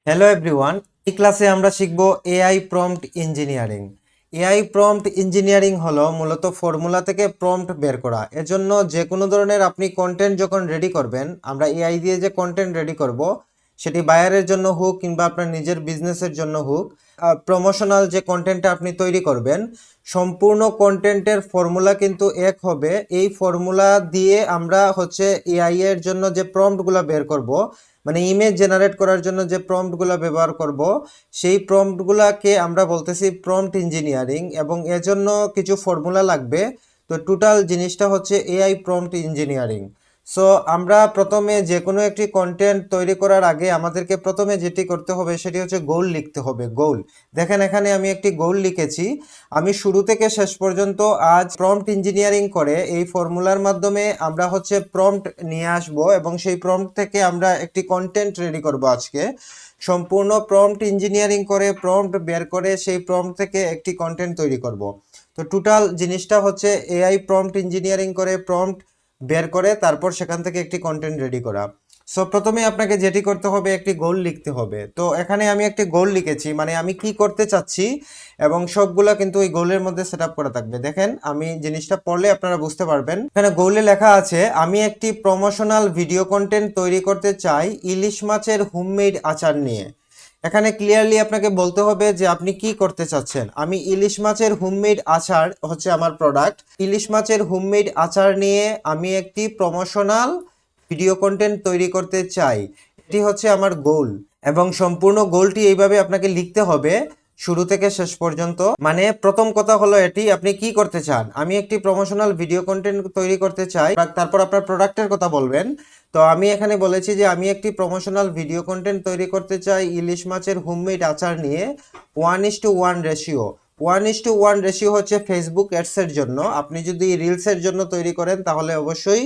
Hello everyone, এই ক্লাসে আমরা শিখব AI prompt engineering. AI prompt engineering হলো মূলত ফর্মুলা থেকে প্রম্পট বের করা। এজন্য যে কোনো ধরনের আপনি কন্টেন্ট যখন রেডি করবেন, আমরা এআই দিয়ে যে কন্টেন্ট রেডি করব, সেটি বায়ারের জন্য হোক কিংবা আপনার নিজের বিজনেসের জন্য হোক, প্রমোশনাল যে কন্টেন্টটা আপনি তৈরি করবেন, সম্পূর্ণ কন্টেন্টের ফর্মুলা কিন্তু এক হবে। এই ফর্মুলা দিয়ে আমরা এআই এর জন্য যে প্রম্পটগুলো বের করব, মানে ইমেজ জেনারেট করার জন্য যে প্রম্পটগুলো ব্যবহার করব, সেই প্রম্পটগুলোকে আমরা বলতেছি প্রম্পট ইঞ্জিনিয়ারিং, এবং এর জন্য কিছু ফর্মুলা লাগবে। তো টোটাল জিনিসটা হচ্ছে এআই প্রম্পট ইঞ্জিনিয়ারিং। সো আমরা প্রথমে যে কোনো একটি কন্টেন্ট তৈরি করার আগে আমাদেরকে প্রথমে যেটি করতে হবে সেটি হচ্ছে গোল লিখতে হবে। গোল দেখেন, এখানে আমি একটি গোল লিখেছি। আমি শুরু থেকে শেষ পর্যন্ত আজ প্রম্পট ইঞ্জিনিয়ারিং করে এই ফর্মুলার মাধ্যমে আমরা প্রম্পট নিয়ে আসব, এবং সেই প্রম্পট থেকে আমরা একটি কন্টেন্ট রেডি করব আজকে। সম্পূর্ণ প্রম্পট ইঞ্জিনিয়ারিং করে প্রম্পট বের করে সেই প্রম্পট থেকে একটি কন্টেন্ট তৈরি করব। তো টোটাল জিনিসটা হচ্ছে এআই প্রম্পট ইঞ্জিনিয়ারিং করে প্রম্পট বের করে তারপর সেখান থেকে একটি কন্টেন্ট রেডি করা। সো প্রথমে আপনাকে যেটি করতে হবে, একটি গোল লিখতে হবে। তো এখানে আমি একটি গোল লিখেছি, মানে আমি কি করতে চাচ্ছি, এবং সবগুলা কিন্তু ওই গোলের মধ্যে সেট আপ করা থাকবে। দেখেন, আমি জিনিসটা পড়লে আপনারা বুঝতে পারবেন। এখানে গোলে লেখা আছে, আমি একটি প্রমোশনাল ভিডিও কন্টেন্ট তৈরি করতে চাই ইলিশ মাছের হোমমেড আচার নিয়ে। এখানে ক্লিয়ারলি আপনাকে বলতে হবে যে আপনি কি করতে চাচ্ছেন। আমি ইলিশ মাছের হোমমেড আচার হচ্ছে আমার প্রোডাক্ট। ইলিশ মাছের হোমমেড আচার নিয়ে আমি একটি প্রমোশনাল ভিডিও কন্টেন্ট তৈরি করতে চাই, এটি হচ্ছে আমার গোল। এবং সম্পূর্ণ গোলটি এইভাবে আপনাকে লিখতে হবে শুরু থেকে শেষ পর্যন্ত। মানে প্রথম কথা হলো এটি, আপনি কি করতে চান। আমি একটি প্রমোশনাল ভিডিও কন্টেন্ট তৈরি করতে চাই, তারপর আপনার প্রোডাক্টের কথা বলবেন। তো আমি এখানে বলেছি যে আমি একটি প্রমোশনাল ভিডিও কন্টেন্ট তৈরি করতে চাই ইলিশ মাছের হোমমেড আচার নিয়ে 1:1 রেশিও। 1:1 রেশিও হচ্ছে ফেসবুক অ্যাডসের জন্য। আপনি যদি রিলসের জন্য তৈরি করেন তাহলে অবশ্যই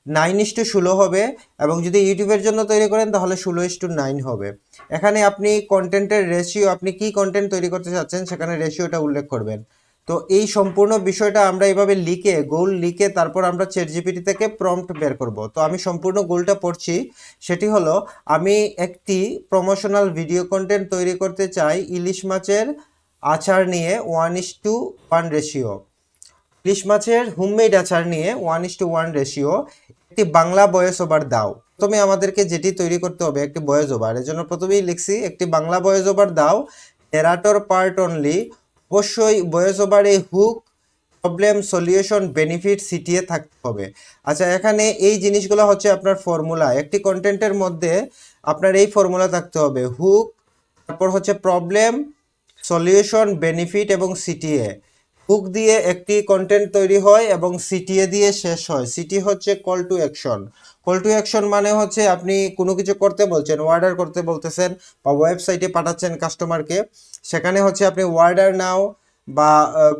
9:16 হবে, এবং যদি ইউটিউবের জন্য তৈরি করেন তাহলে 16:9 হবে। এখানে আপনি কন্টেন্টের রেশিও, আপনি কি কন্টেন্ট তৈরি করতে চাচ্ছেন সেখানে রেশিওটা উল্লেখ করবেন। তো এই সম্পূর্ণ বিষয়টা আমরা এইভাবে লিখে, গোল লিখে তারপর আমরা চ্যাটজিপিটি থেকে প্রম্পট বের করব। তো আমি সম্পূর্ণ গোলটা পড়ছি। সেটি হলো, আমি একটি প্রমোশনাল ভিডিও কন্টেন্ট তৈরি করতে চাই ইলিশ মাছের আচার নিয়ে 1:1 রেশিও। ইলিশ মাছের হোমমেড আচার নিয়ে 1:1 রেশিও। একটি বাংলা ভয়েস ওভার দাও। প্রথমে আমাদেরকে যেটি তৈরি করতে হবে একটি ভয়েস ওভার। এর জন্য প্রথমেই লিখছি একটি বাংলা ভয়েস ওভার দাও, নেরেটর পার্ট অনলি। অবশ্যই ভয়েস ওভারে hook, problem, solution, benefit, CTA থাকতে হবে। আচ্ছা, এখানে এই জিনিসগুলো হচ্ছে আপনার ফর্মুলা। একটি কন্টেন্টের মধ্যে আপনার এই ফর্মুলা থাকতে হবে, হুক, তারপর হচ্ছে প্রবলেম, সলিউশন, বেনিফিট এবং সিটিএ। হুক দিয়ে একটি কন্টেন্ট তৈরি হয় এবং সিটিএ দিয়ে শেষ হয়। সিটি হচ্ছে call to action. Call to action মানে হচ্ছে আপনি কোনো কিছু করতে বলছেন, অর্ডার করতে বলতেছেন বা ওয়েবসাইটে পাঠাচ্ছেন কাস্টমারকে, সেখানে হচ্ছে আপনি অর্ডার নাও বা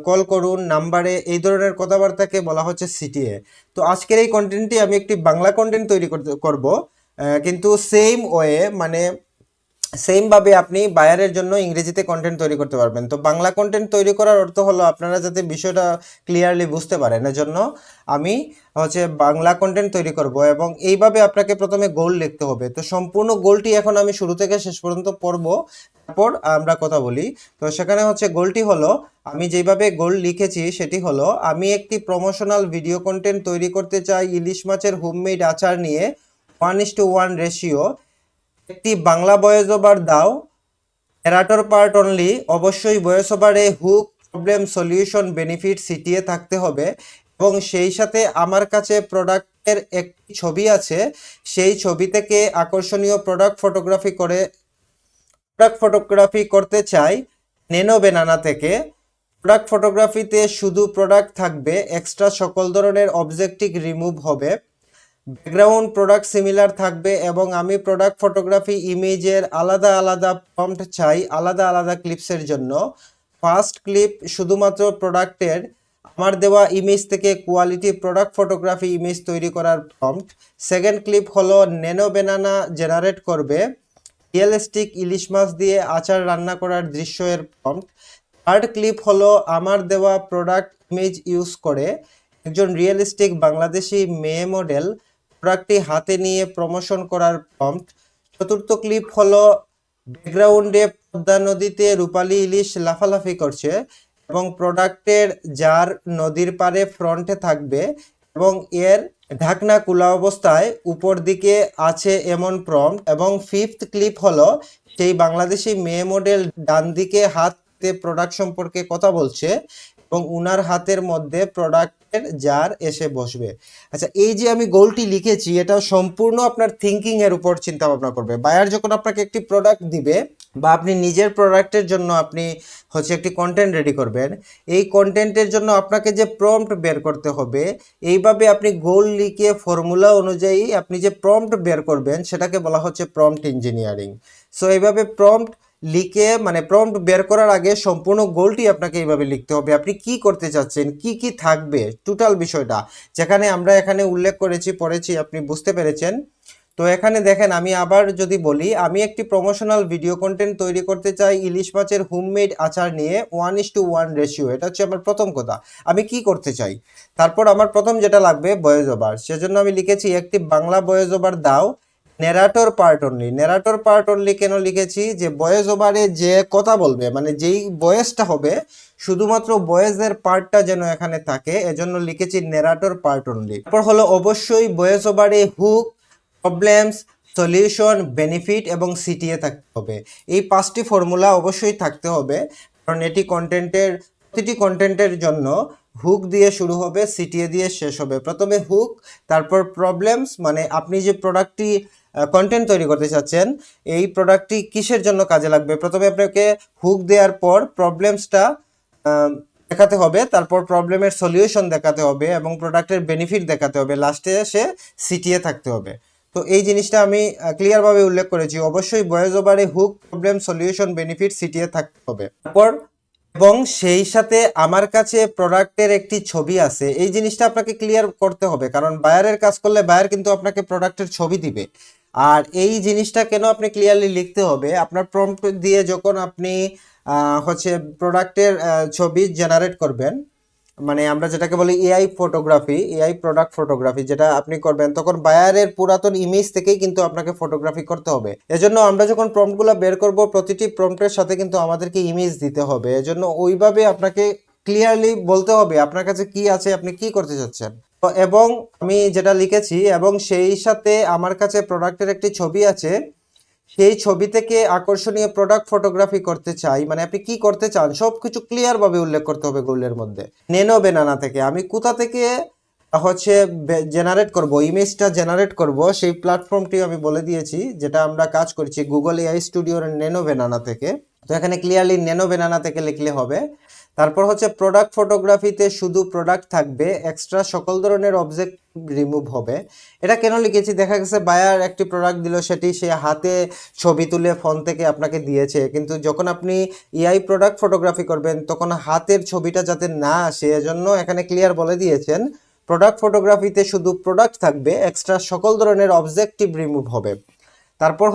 কল করুন নাম্বারে, এই ধরনের কথাবার্তাকে বলা হচ্ছে সিটিএ। তো আজকের এই কন্টেন্টটি আমি একটি বাংলা কন্টেন্ট তৈরি করব, কিন্তু সেম ওয়ে, মানে সেম ভাবে আপনি বায়ারের জন্য ইংরেজিতে কন্টেন্ট তৈরি করতে পারবেন। তো বাংলা কন্টেন্ট তৈরি করার অর্থ হলো আপনারা যাতে বিষয়টা ক্লিয়ারলি বুঝতে পারেন, এজন্য আমি বাংলা কন্টেন্ট তৈরি করব, এবং এইভাবে আপনাকে প্রথমে গোল লিখতে হবে। তো সম্পূর্ণ গোলটি এখন আমি শুরু থেকে শেষ পর্যন্ত পড়ব, তারপর আমরা কথা বলি। তো সেখানে গোলটি হলো, আমি যেভাবে গোল লিখেছি সেটি হলো, আমি একটি প্রমোশনাল ভিডিও কন্টেন্ট তৈরি করতে চাই ইলিশ মাছের হোমমেড আচার নিয়ে 1:1 রেশিও। একটি বাংলা ভয়েস ওভার দাও, নেরেটর পার্ট অনলি। অবশ্যই ভয়েস ওভারে hook, problem, solution, benefit, CTA থাকতে হবে, এবং সেই সাথে আমার কাছে প্রোডাক্টের একটি ছবি আছে। সেই ছবি থেকে আকর্ষণীয় প্রোডাক্ট ফটোগ্রাফি করতে চাই নেনো বেনানা থেকে। প্রোডাক্ট ফটোগ্রাফিতে শুধু প্রোডাক্ট থাকবে, এক্সট্রা সকল ধরনের অবজেক্টিভ রিমুভ হবে। ব্যাকগ্রাউন্ড প্রোডাক্ট সিমিলার থাকবে, এবং আমি প্রোডাক্ট ফটোগ্রাফি ইমেজের আলাদা আলাদা প্রম্পট চাই আলাদা আলাদা ক্লিপসের জন্য। ফার্স্ট ক্লিপ শুধুমাত্র প্রোডাক্টের আমার দেওয়া ইমেজ থেকে কোয়ালিটি প্রোডাক্ট ফটোগ্রাফি ইমেজ তৈরি করার প্রম্পট। সেকেন্ড ক্লিপ হলো নেনো বেনানা জেনারেট করবে রিয়েলিস্টিক ইলিশ মাছ দিয়ে আচার রান্না করার দৃশ্যের প্রম্পট। থার্ড ক্লিপ হলো আমার দেওয়া প্রোডাক্ট ইমেজ ইউজ করে একজন রিয়েলিস্টিক বাংলাদেশি মেয়ে মডেল প্রোডাক্টটি হাতে নিয়ে প্রমোশন করার প্রম্পট। চতুর্থ ক্লিপ হলো ব্যাকগ্রাউন্ডে পদ্মা নদীতে রূপালী ইলিশ লাফালাফি করছে এবং প্রোডাক্টের জার নদীর পাড়ে ফ্রন্টে থাকবে এবং এর ঢাকনা খোলা অবস্থায় উপর দিকে আছে এমন প্রম্পট। এবং ফিফথ ক্লিপ হলো সেই বাংলাদেশি মেয়ে মডেল ডান দিকে হাতে প্রোডাক্ট সম্পর্কে কথা বলছে এবং উনার হাতের মধ্যে প্রোডাক্টের জার এসে বসবে। আচ্ছা, এই যে আমি গোলটি লিখেছি এটা সম্পূর্ণ আপনার থিঙ্কিং এর উপর চিন্তা ভাবনা করবে। বায়ার যখন আপনাকে একটি প্রোডাক্ট দিবে বা আপনি নিজের প্রোডাক্টের জন্য আপনি একটি কন্টেন্ট রেডি করবেন, এই কন্টেন্টের জন্য আপনাকে যে প্রম্পট বের করতে হবে, এইভাবে আপনি গোল লিখে ফর্মুলা অনুযায়ী আপনি যে প্রম্পট বের করবেন সেটাকে বলা হচ্ছে প্রম্পট ইঞ্জিনিয়ারিং। সো এইভাবে প্রম্পট লিখে মানে প্রম্পট বের করার আগে সম্পূর্ণ গোলটি আপনাকে এইভাবে লিখতে হবে, আপনি কি করতে চাচ্ছেন, কি কি থাকবে টোটাল বিষয়টা, যেখানে আমরা এখানে উল্লেখ করেছি পড়েছি আপনি বুঝতে পেরেছেন। তো এখানে দেখেন আমি আবার যদি বলি, আমি একটি প্রমোশনাল ভিডিও কন্টেন্ট তৈরি করতে চাই ইলিশ মাছের হোমমেড আচার নিয়ে 1:1 রেশিও, এটা হচ্ছে আমার প্রথম কথা। আমি কি করতে চাই, তারপর আমার প্রথম যেটা লাগবে ভয়েস ওভার, সেজন্য আমি লিখেছি একটি বাংলা ভয়েস ওভার দাও, নেরাটর পার্ট অনলি। নেরাটর পার্ট অনলি কেন লিখেছি, যে ভয়েস ওভারে যে কথা বলবে মানে যেই ভয়েসটা হবে শুধুমাত্র ভয়েসের পার্টটা যেন এখানে থাকে, এজন্য লিখেছি নেরাটর পার্ট অনলি। তারপর হলো অবশ্যই ভয়েস ওভারে হুক, প্রবলেমস, সলিউশন, বেনিফিট এবং সিটিএ থাকতে হবে। এই 5টি ফর্মুলা অবশ্যই থাকতে হবে, কারণ এটি কন্টেন্টের প্রতিটি কন্টেন্টের জন্য হুক দিয়ে শুরু হবে, সিটিএ দিয়ে শেষ হবে। প্রথমে হুক, তারপর প্রবলেমস, মানে আপনি যে প্রোডাক্টটি কন্টেন্ট তৈরি করতে চাচ্ছেন এই প্রোডাক্টটি কিসের জন্য কাজে লাগবে, প্রথমে আপনাকে হুক দেওয়ার পর প্রবলেমসটা দেখাতে হবে, তারপর প্রবলেমের সলিউশন দেখাতে হবে এবং প্রোডাক্টের বেনিফিট দেখাতে হবে, লাস্টে এসে সিটিএ থাকতে হবে। তো এই জিনিসটা আমি ক্লিয়ারভাবে উল্লেখ করেছি, অবশ্যই ভয়েস ওভারে hook, problem, solution, benefit, CTA থাকতে হবে। তারপর এবং সেই সাথে আমার কাছে প্রোডাক্টের একটি ছবি আছে, এই জিনিসটা আপনাকে ক্লিয়ার করতে হবে, কারণ বায়ারের কাজ করলে বায়ার কিন্তু আপনাকে প্রোডাক্টের ছবি দিবে। আর এই জিনিসটা কেন আপনি ক্লিয়ারলি লিখতে হবে, আপনার প্রম্পট দিয়ে যখন আপনি প্রোডাক্টের ছবি জেনারেট করবেন, মানে আমরা যেটাকে বলি AI photography, AI product photography যেটা আপনি করবেন, তখন বায়ারের পুরাতন ইমেজ থেকেই কিন্তু আপনাকে ফটোগ্রাফি করতে হবে। এজন্য আমরা যখন প্রম্পটগুলো বের করব প্রতিটি প্রম্পটের সাথে কিন্তু আমাদেরকে ইমেজ দিতে হবে, এজন্য ওইভাবে আপনাকে ক্লিয়ারলি বলতে হবে আপনার কাছে কি আছে, আপনি কি করতে চাচ্ছেন। তো এবং আমি যেটা লিখেছি এবং সেই সাথে আমার কাছে প্রোডাক্টের একটি ছবি আছে, সেই ছবি থেকে আকর্ষণীয় প্রোডাক্ট ফটোগ্রাফি করতে চাই, মানে আপনি কি করতে চান সবকিছু ক্লিয়ার ভাবে উল্লেখ করতে হবে গোলের মধ্যে। নেনো বেনানা থেকে আমি কোথা থেকে জেনারেট করব, ইমেজটা জেনারেট করব, সেই প্ল্যাটফর্মটি আমি বলে দিয়েছি, যেটা আমরা কাজ করছি গুগল এআই স্টুডিওর নেনো বেনানা থেকে। তো এখানে ক্লিয়ারলি নেনো বেনানা থেকে লিখলে হবে। তারপর প্রোডাক্ট ফটোগ্রাফিতে শুধু প্রোডাক্ট থাকবে, এক্সট্রা সকল ধরনের অবজেক্ট রিমুভ হবে। এটা কেন লিখেছি, দেখা গেছে বায়ার একটি প্রোডাক্ট দিল, সেটি সে হাতে ছবি তুলে ফোন থেকে আপনাকে দিয়েছে, কিন্তু যখন আপনি এআই প্রোডাক্ট ফটোগ্রাফি করবেন তখন হাতের ছবিটা যাতে না আসে, এজন্য এখানে ক্লিয়ার বলে দিয়েছেন প্রোডাক্ট ফটোগ্রাফিতে শুধু প্রোডাক্ট থাকবে, এক্সট্রা সকল ধরনের অবজেক্টিভ রিমুভ হবে। তারপর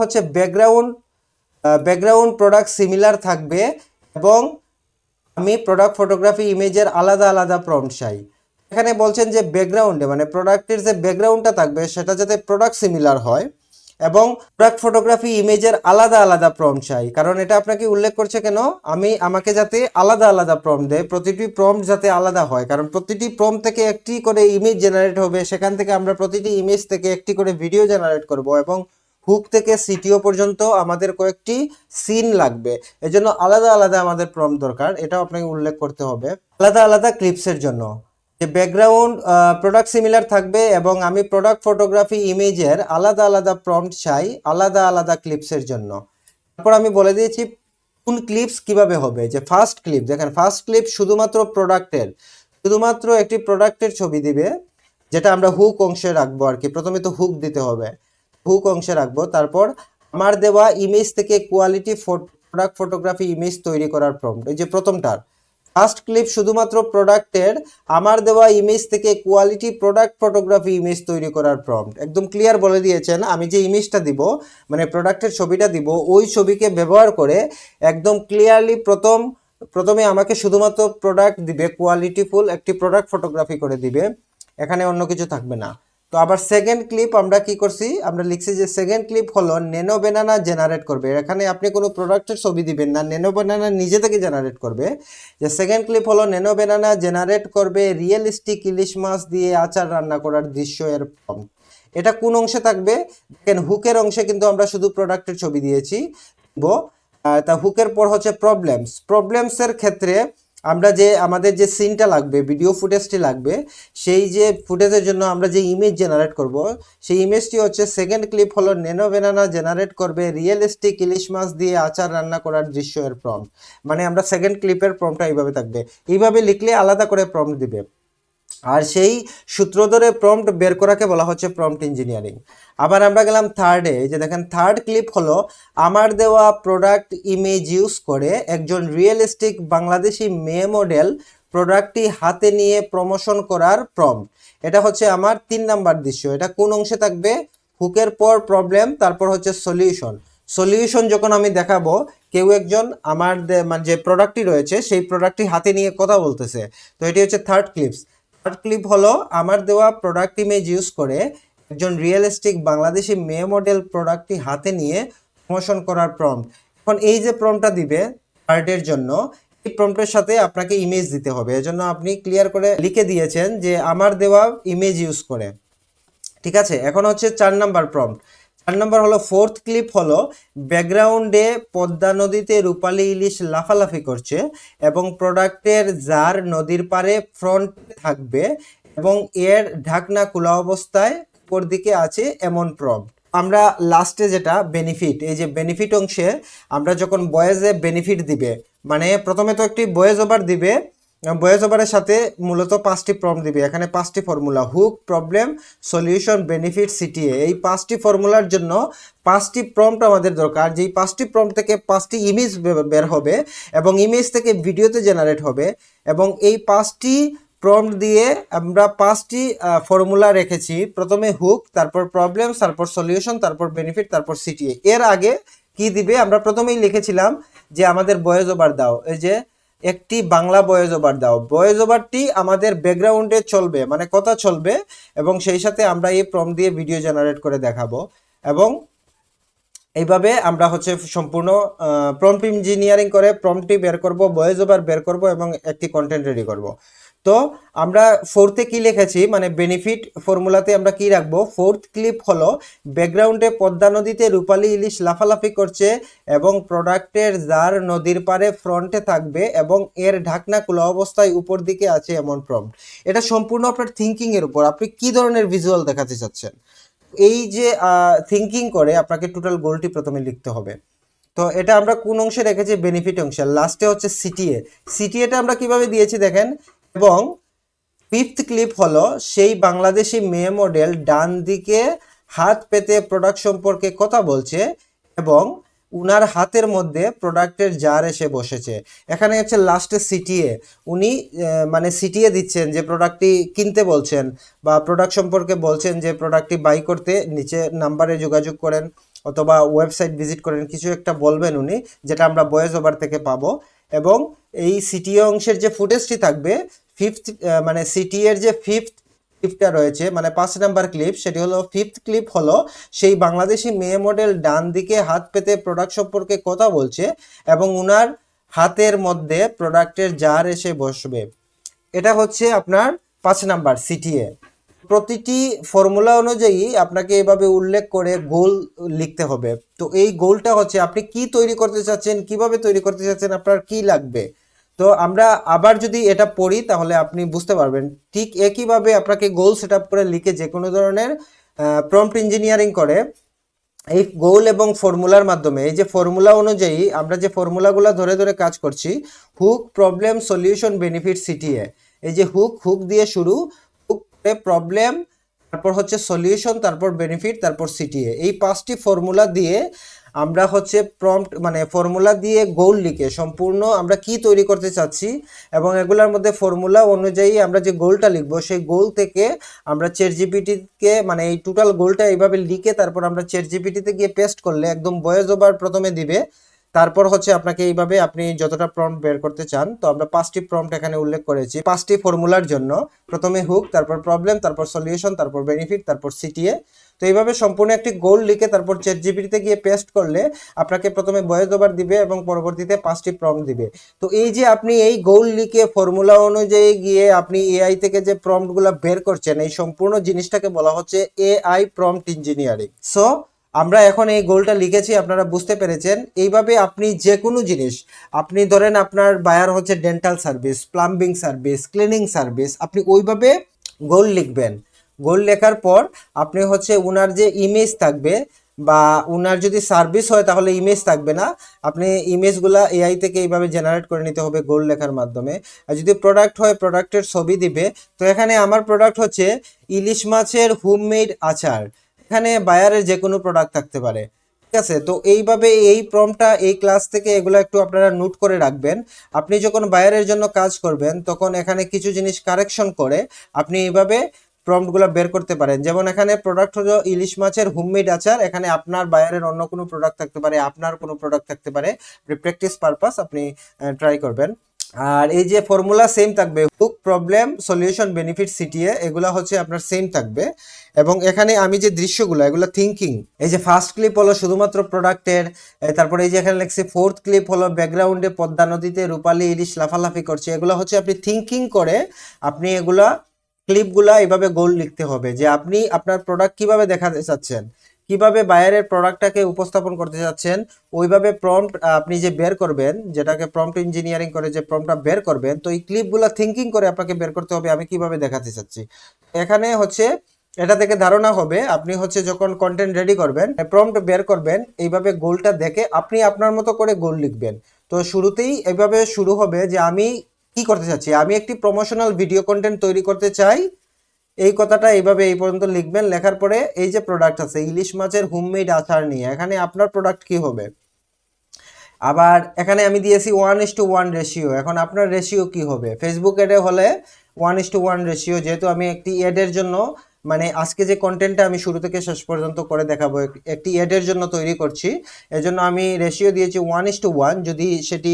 ব্যাকগ্রাউন্ড প্রোডাক্ট সিমিলার থাকবে এবং আমি প্রোডাক্ট ফটোগ্রাফি ইমেজের আলাদা আলাদা প্রম্পট চাই। এখানে বলছেন যে ব্যাকগ্রাউন্ডে মানে প্রোডাক্টের যে ব্যাকগ্রাউন্ডটা থাকবে সেটা যাতে প্রোডাক্ট সিমিলার হয় এবং প্রোডাক্ট ফটোগ্রাফি ইমেজের আলাদা আলাদা প্রম্পট চাই। কারণ এটা আপনাকে উল্লেখ করছে কেন, আমাকে যাতে আলাদা আলাদা প্রম্পট দেয়, প্রতিটি প্রম্পট যাতে আলাদা হয়, কারণ প্রতিটি প্রম্পট থেকে একটি করে ইমেজ জেনারেট হবে, সেখান থেকে আমরা প্রতিটি ইমেজ থেকে একটি করে ভিডিও জেনারেট করব এবং হুক থেকে সিটিও পর্যন্ত আমাদের কয়েকটি সিন লাগবে, এজন্য আলাদা আলাদা আমাদের প্রম্পট দরকার, এটাও আপনাকে উল্লেখ করতে হবে। আলাদা আলাদা ক্লিপসের জন্য যে ব্যাকগ্রাউন্ড প্রোডাক্ট সিমিলার থাকবে এবং আমি প্রোডাক্ট ফটোগ্রাফি ইমেজের আলাদা আলাদা প্রম্পট চাই আলাদা আলাদা ক্লিপসের জন্য। তারপর আমি বলে দিয়েছি কোন ক্লিপস কিভাবে হবে, যে ফার্স্ট ক্লিপ দেখেন, ফার্স্ট ক্লিপ শুধুমাত্র একটি প্রোডাক্টের ছবি দিবে, যেটা আমরা হুক অংশে রাখবো আর কি, প্রথমে তো হুক দিতে হবে, হুক অংশে রাখবো। তারপর আমার দেওয়া ইমেজ থেকে কোয়ালিটি প্রোডাক্ট ফটোগ্রাফি ইমেজ তৈরি করার প্রম্পট, এই যে প্রথমটার ফার্স্ট ক্লিপ শুধুমাত্র প্রোডাক্টের আমার দেওয়া ইমেজ থেকে কোয়ালিটি প্রোডাক্ট ফটোগ্রাফি ইমেজ তৈরি করার প্রম্পট, একদম ক্লিয়ার বলে দিয়েছেন। আমি যে ইমেজটা দিব মানে প্রোডাক্টের ছবিটা দিব, ওই ছবিকে ব্যবহার করে একদম ক্লিয়ারলি প্রথমে আমাকে শুধুমাত্র প্রোডাক্ট দিবে, কোয়ালিটিফুল একটি প্রোডাক্ট ফটোগ্রাফি করে দিবে, এখানে অন্য কিছু থাকবে না। তো আবার সেকেন্ড ক্লিপ আমরা কি করছি, আমরা লিখছি যে সেকেন্ড ক্লিপ হলো ন্যানো ব্যানানা জেনারেট করবে। এখানে আপনি কোনো প্রোডাক্টের ছবি দিবেন না, ন্যানো ব্যানানা নিজে থেকে জেনারেট করবে। যে সেকেন্ড ক্লিপ হলো ন্যানো ব্যানানা জেনারেট করবে রিয়েলিস্টিক ইলিশ মাছ দিয়ে আচার রান্না করার দৃশ্য এর প্রম্পট। এটা কোন অংশে থাকবে দেখেন, হুকের অংশে কিন্তু আমরা শুধু প্রোডাক্টের ছবি দিয়েছি। তা হুকের পর হচ্ছে প্রবলেমসের ক্ষেত্রে আমরা যে আমাদের যে সিনটা লাগবে, ভিডিও ফুটেজটি লাগবে, সেই যে ফুটেজের জন্য আমরা যে ইমেজ জেনারেট করব, সেই ইমেজটি হচ্ছে সেকেন্ড ক্লিপ হলো ন্যানো ব্যানানা জেনারেট করবে রিয়েলিস্টিক ইলিশ মাছ দিয়ে আচার রান্না করার দৃশ্য এর প্রম্পট। মানে আমরা সেকেন্ড ক্লিপের প্রম্পটটা এইভাবে থাকবে, এইভাবে লিখলে আলাদা করে প্রম্পট দিবে। আর সেই সূত্র ধরে প্রম্পট বের করাকে বলা হচ্ছে প্রম্পট ইঞ্জিনিয়ারিং। আবার আমরা গেলাম থার্ডে, এই যে দেখেন থার্ড ক্লিপ হলো আমার দেওয়া প্রোডাক্ট ইমেজ ইউজ করে একজন রিয়েলিস্টিক বাংলাদেশি মেয়ে মডেল প্রোডাক্টটি হাতে নিয়ে প্রমোশন করার প্রম্পট। এটা হচ্ছে আমার 3 নাম্বার দৃশ্য। এটা কোন অংশে থাকবে, হুকের পর প্রবলেম, তারপর হচ্ছে সলিউশন যখন আমি দেখাবো, কেউ একজন আমার মানে যে প্রোডাক্টটি রয়েছে সেই প্রোডাক্টটি হাতে নিয়ে কথা বলতেছে। তো এটি হচ্ছে থার্ড ক্লিপ হলো আমার দেওয়া প্রোডাক্ট ইমেজ ইউজ করে একজন রিয়েলিস্টিক বাংলাদেশি মেয়ে মডেল প্রোডাক্টটি হাতে নিয়ে প্রমোশন করার প্রম্পট। এখন এই যে প্রম্পটটা দিবে থার্ডের জন্য, এই প্রম্পটের সাথে আপনাকে ইমেজ দিতে হবে। এজন্য আপনি ক্লিয়ার করে লিখে দিয়েছেন যে আমার দেওয়া ইমেজ ইউজ করে। ঠিক আছে, এখন হচ্ছে 4 নাম্বার প্রম্পট। 4 নাম্বার হলো ফোর্থ ক্লিপ হলো ব্যাকগ্রাউন্ডে পদ্মা নদীতে রূপালী ইলিশ লাফালাফি করছে এবং প্রোডাক্টের জার নদীর পাড়ে ফ্রন্টে থাকবে এবং এর ঢাকনা খোলা অবস্থায় উপর দিকে আছে এমন প্রম্পট। আমরা লাস্টে যেটা বেনিফিট, এই যে বেনিফিট অংশে আমরা যখন বয়েজে বেনিফিট দিবে, মানে প্রথমে তো একটি বয়েজ ওভার দিবে, বয়েজ ওভারের সাথে মূলত 5টি প্রম্পট দিবে। এখানে 5টি formula, hook, problem, solution, benefit, CTA. এই 5টি ফর্মুলার জন্য 5টি প্রম্পট আমাদের দরকার। যেই 5টি প্রম্পট থেকে 5টি ইমেজ বের হবে এবং ইমেজ থেকে ভিডিওতে জেনারেট হবে। এবং এই 5টি প্রম্পট দিয়ে আমরা 5টি ফর্মুলা রেখেছি। প্রথমে হুক, তারপর প্রবলেম, তারপর সলিউশন, তারপর বেনিফিট, তারপর সিটিএ। এর আগে কি দিবে আমরা প্রথমেই লিখেছিলাম যে আমাদের ভয়েস ওভার দাও, এই যে একটি বাংলা ভয়েস ওভার দাও। ভয়েস ওভারটি আমাদের ব্যাকগ্রাউন্ডে চলবে, মানে কথা চলবে, এবং সেই সাথে আমরা এই প্রম্পট দিয়ে ভিডিও জেনারেট করে দেখাবো। এবং এইভাবে আমরা হচ্ছে সম্পূর্ণ প্রম্পট ইঞ্জিনিয়ারিং করে প্রম্পটটি বের করব, ভয়েস ওভার বের করব এবং একটি কন্টেন্ট রেডি করব। তো আমরা ফোর্থে কি লিখেছি, মানে বেনিফিট ফর্মুলাতে আমরা কি রাখবো, ফোর্থ ক্লিপ হলো ব্যাকগ্রাউন্ডে পদ্মা নদীতে রূপালী ইলিশ লাফালাফি করছে এবং প্রোডাক্টের জার নদীর পাড়ে ফ্রন্টে থাকবে এবং এর ঢাকনা খোলা অবস্থায় উপর দিকে আছে এমন প্রম্পট। এটা সম্পূর্ণ আপনার থিঙ্কিং এর উপর, আপনি কি ধরনের ভিজুয়াল দেখাতে চাচ্ছেন। এই যে থিঙ্কিং করে আপনাকে টোটাল গোলটি প্রথমে লিখতে হবে। তো এটা আমরা কোন অংশে রেখেছি, বেনিফিট অংশে। লাস্টে হচ্ছে সিটিএটা আমরা কিভাবে দিয়েছি দেখেন। এবং ফিফথ ক্লিপ হলো সেই বাংলাদেশি মেয়ে মডেল ডান দিকে হাত পেতে প্রোডাক্ট সম্পর্কে কথা বলছে এবং উনার হাতের মধ্যে প্রোডাক্টের জার এসে বসেছে। এখানে হচ্ছে লাস্টে সিটিএ, উনি মানে সিটিএ দিচ্ছেন যে প্রোডাক্টটি কিনতে বলছেন বা প্রোডাক্ট সম্পর্কে বলছেন যে প্রোডাক্টটি বাই করতে নিচে নাম্বারে যোগাযোগ করেন অথবা ওয়েবসাইট ভিজিট করেন, কিছু একটা বলবেন উনি, যেটা আমরা ভয়েস ওভার থেকে পাবো। এবং এই সিটিএ অংশের যে ফুটেজটি থাকবে ফিফথ, মানে সিটিএর যে ক্লিপটা রয়েছে, মানে 5 নাম্বার ক্লিপ, সেটি হলো ফিফথ ক্লিপ হলো সেই বাংলাদেশি মেয়ে মডেল ডান দিকে হাত পেতে প্রোডাক্ট সম্পর্কে কথা বলছে এবং উনার হাতের মধ্যে প্রোডাক্টের জার এসে বসবে। এটা হচ্ছে আপনার 5 নাম্বার সিটিএ। প্রতিটি ফর্মুলা অনুযায়ী আপনাকে এভাবে উল্লেখ করে গোল লিখতে হবে। তো এই গোলটা হচ্ছে আপনি কি তৈরি করতে চাচ্ছেন, কিভাবে তৈরি করতে চাচ্ছেন, আপনার কি লাগবে। তো আমরা আবার যদি এটা পড়ি তাহলে আপনি বুঝতে পারবেন। ঠিক একইভাবে আপনাকে গোল সেট আপ করে লিখে যে কোনো ধরনের প্রম্পট ইঞ্জিনিয়ারিং করে এই গোল এবং ফর্মুলার মাধ্যমে, এই যে ফর্মুলা অনুযায়ী আমরা যে ফর্মুলাগুলো ধরে ধরে কাজ করছি, hook, problem, solution, benefit, CTA. এই যে হুক দিয়ে শুরু, হুক, প্রবলেম, তারপর হচ্ছে সলিউশন, তারপর বেনিফিট, তারপর সিটিএ। এই 5টি ফর্মুলা দিয়ে আমরা হচ্ছে প্রম্পট, মানে ফর্মুলা দিয়ে গোল লিখে সম্পূর্ণ আমরা কি তৈরি করতে চাচ্ছি এবং এগুলোর মধ্যে ফর্মুলা অনুযায়ী আমরা যে গোলটা লিখবো সেই গোল থেকে আমরা চ্যাটজিপিটিকে, মানে এই টোটাল গোলটা এইভাবে লিখে তারপর আমরা চ্যাটজিপিটিতে গিয়ে পেস্ট করলে একদম ভয়েস ওভার প্রথমে দিবে, তারপর হচ্ছে আপনাকে এইভাবে আপনি যতটা প্রম্পট বের করতে চান, তো আমরা 5টি প্রম্পট এখানে উল্লেখ করেছি 5টি ফর্মুলার জন্য। প্রথমে হুক, তারপর প্রবলেম, তারপর সলিউশন, তারপর বেনিফিট, তারপর সিটিএ। তো এইভাবে সম্পূর্ণ একটি গোল লিখে তারপর চ্যাট জিপিটিতে গিয়ে পেস্ট করলে আপনাকে প্রথমে ভয়েস ওভার দিবে এবং পরবর্তীতে 5টি প্রম্পট দিবে। তো এই যে আপনি এই গোল লিখে ফর্মুলা অনুযায়ী গিয়ে আপনি এআই থেকে যে প্রম্পটগুলো বের করছেন, এই সম্পূর্ণ জিনিসটাকে বলা হচ্ছে এআই প্রম্পট ইঞ্জিনিয়ারিং। সো আমরা এখন এই গোলটা লিখেছি, আপনারা বুঝতে পেরেছেন। এইভাবে আপনি যে কোনো জিনিস, আপনি ধরেন আপনার বায়ার হচ্ছে dental service, plumbing service, cleaning service, আপনি ওইভাবে গোল লিখবেন। গোল লেখার পর আপনি হচ্ছে ওনার যে ইমেজ থাকবে, বা ওনার যদি সার্ভিস হয় তাহলে ইমেজ থাকবে না, আপনি ইমেজগুলা এআই থেকে এইভাবে জেনারেট করে নিতে হবে গোল লেখার মাধ্যমে। আর যদি প্রোডাক্ট হয় প্রোডাক্টের ছবি দিবে। তো এখানে আমার প্রোডাক্ট হচ্ছে ইলিশ মাছের হোমমেড আচার, এখানে বায়ারের যে কোনো প্রোডাক্ট থাকতে পারে। ঠিক আছে, তো এইভাবে এই প্রম্পটটা এই ক্লাস থেকে এগুলো একটু আপনারা নোট করে রাখবেন। আপনি যখন বায়ারের জন্য কাজ করবেন তখন এখানে কিছু জিনিস কারেকশন করে আপনি এইভাবে প্রম্পটগুলো বের করতে পারেন। যেমন এখানে প্রোডাক্ট হলো ইলিশ মাছের হোমমেড আচার, এখানে আপনার বায়ারের অন্য কোনো প্রোডাক্ট থাকতে পারে, আপনার কোনো প্রোডাক্ট থাকতে পারে। প্র্যাকটিস পারপাস আপনি ট্রাই করবেন। আর এই যে ফর্মুলা সেম থাকবে, hook, problem, solution, benefit, CTA, এগুলা হচ্ছে আপনার সেম থাকবে। এবং এখানে আমি যে দৃশ্যগুলো, এগুলো থিঙ্কিং। এই যে ফার্স্ট ক্লিপ হলো শুধুমাত্র প্রোডাক্টের, তারপরে এই যে এখানে লেখছি ফোর্থ ক্লিপ হলো ব্যাকগ্রাউন্ডে পদ্মা নদীতে রূপালী ইলিশ লাফালাফি করছে, এগুলো হচ্ছে আপনি থিঙ্কিং করে আপনি এগুলা ক্লিপগুলা এইভাবে গোল লিখতে হবে যে আপনি আপনার প্রোডাক্ট কিভাবে দেখাতে চাচ্ছেন, কিভাবে বায়ারের প্রোডাক্টটাকে উপস্থাপন করতে চাচ্ছেন, ওইভাবে প্রম্পট আপনি যে বের করবেন, যেটাকে প্রম্পট ইঞ্জিনিয়ারিং করে যে প্রম্পটটা বের করবেন, তো এই ক্লিপগুলো থিঙ্কিং করে আপনাকে বের করতে হবে আমি কিভাবে দেখাতে চাচ্ছি। এখানে হচ্ছে এটা থেকে ধারণা হবে আপনি হচ্ছে যখন কন্টেন্ট রেডি করবেন, প্রম্পট বের করবেন, এইভাবে গোলটা দেখে আপনি আপনার মতো করে গোল লিখবেন। তো শুরুতেই এইভাবে শুরু হবে যে আমি কি করতে চাচ্ছি, আমি একটি প্রমোশনাল ভিডিও কন্টেন্ট তৈরি করতে চাই, এই কথাটা এইভাবে এই পর্যন্ত লিখবেন। লেখার পরে এই যে প্রোডাক্ট আছে ইলিশ মাছের হোমমেড আচার নিয়ে, এখানে আপনার প্রোডাক্ট কি হবে। আবার এখানে আমি দিয়েছি 1:1 রেশিও, এখন আপনার রেশিও কি হবে। ফেসবুক এডে হলে 1:1 রেশিও, যেহেতু আমি একটি এডের জন্য, মানে আজকে যে কন্টেন্টটা আমি শুরু থেকে শেষ পর্যন্ত করে দেখাবো একটি এডের জন্য তৈরি করছি, এজন্য আমি রেশিও দিয়েছি 1:1। যদি সেটি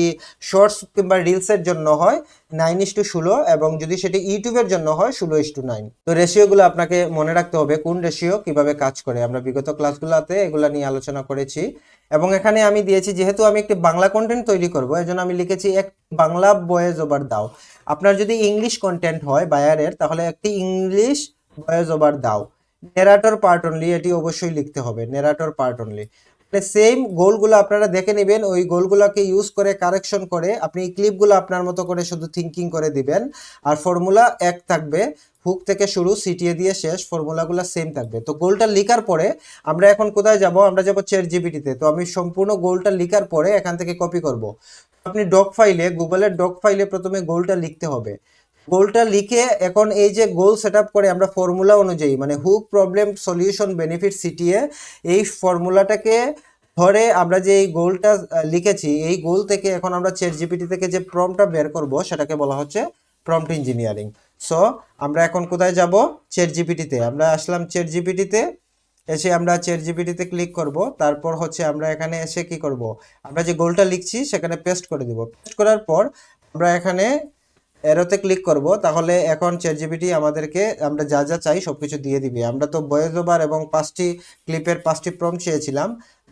শর্টস কিংবা রিলসের জন্য হয় 9:16, এবং যদি সেটি ইউটিউবের জন্য হয় 16:9। তো রেশিওগুলো আপনাকে মনে রাখতে হবে কোন রেশিও কিভাবে কাজ করে, আমরা বিগত ক্লাসগুলোতে এগুলা নিয়ে আলোচনা করেছি। এবং এখানে আমি দিয়েছি, যেহেতু আমি একটি বাংলা কন্টেন্ট তৈরি করব, এজন্য আমি লিখেছি এক বাংলা ভয়েস ওভার দাও। আপনার যদি ইংলিশ কন্টেন্ট হয় বায়ারের, তাহলে একটি ইংলিশ ভয়েস ওভার দাও। নেরাটর পার্ট অনলি, এটি অবশ্যই লিখতে হবে, নেরাটর পার্ট অনলি। সেম গোলগুলো আপনারা দেখে নেবেন, ওই গোলগুলোকে ইউজ করে কারেকশন করে আপনি এই ক্লিপগুলো আপনার মতো করে শুধু থিঙ্কিং করে দিবেন। আর ফর্মুলা এক থাকবে, হুক থেকে শুরু, সিটিএ দিয়ে শেষ, ফর্মুলাগুলো সেম থাকবে। তো গোলটা লিখার পরে আমরা এখন কোথায় যাব, আমরা যাব চ্যাট জিপিটিতে। তো আমি সম্পূর্ণ গোলটা লিখার পরে এখান থেকে কপি করব। আপনি ডক ফাইলে, গুগলের ডক ফাইলে প্রথমে গোলটা লিখতে হবে। গোলটা লিখে এখন এই যে গোল সেট আপ করে আমরা ফর্মুলা অনুযায়ী, মানে hook, problem, solution, benefit, CTA, এই ফর্মুলাটাকে ধরে আমরা যে এই গোলটা লিখেছি, এই গোল থেকে এখন আমরা চ্যাট জিপিটি থেকে যে প্রম্পটটা বের করব সেটাকে বলা হচ্ছে প্রম্পট ইঞ্জিনিয়ারিং। সো আমরা এখন কোথায় যাব, চ্যাট জিপিটিতে। আমরা আসলাম চ্যাট জিপিটিতে, এসে আমরা চ্যাট জিপিটিতে ক্লিক করব। তারপর হচ্ছে আমরা এখানে এসে কি করব, আমরা যে গোলটা লিখছি সেখানে পেস্ট করে দিব। পেস্ট করার পর আমরা এখানে এরোতে ক্লিক করব, তাহলে এখন চ্যাট জিপিটি আমাদেরকে আমরা যা যা চাই সবকিছু দিয়ে দিবে। আমরা তো ভয়েস ওভার এবং 5টি ক্লিপের 5টি প্রম্পট চেয়েছিলাম,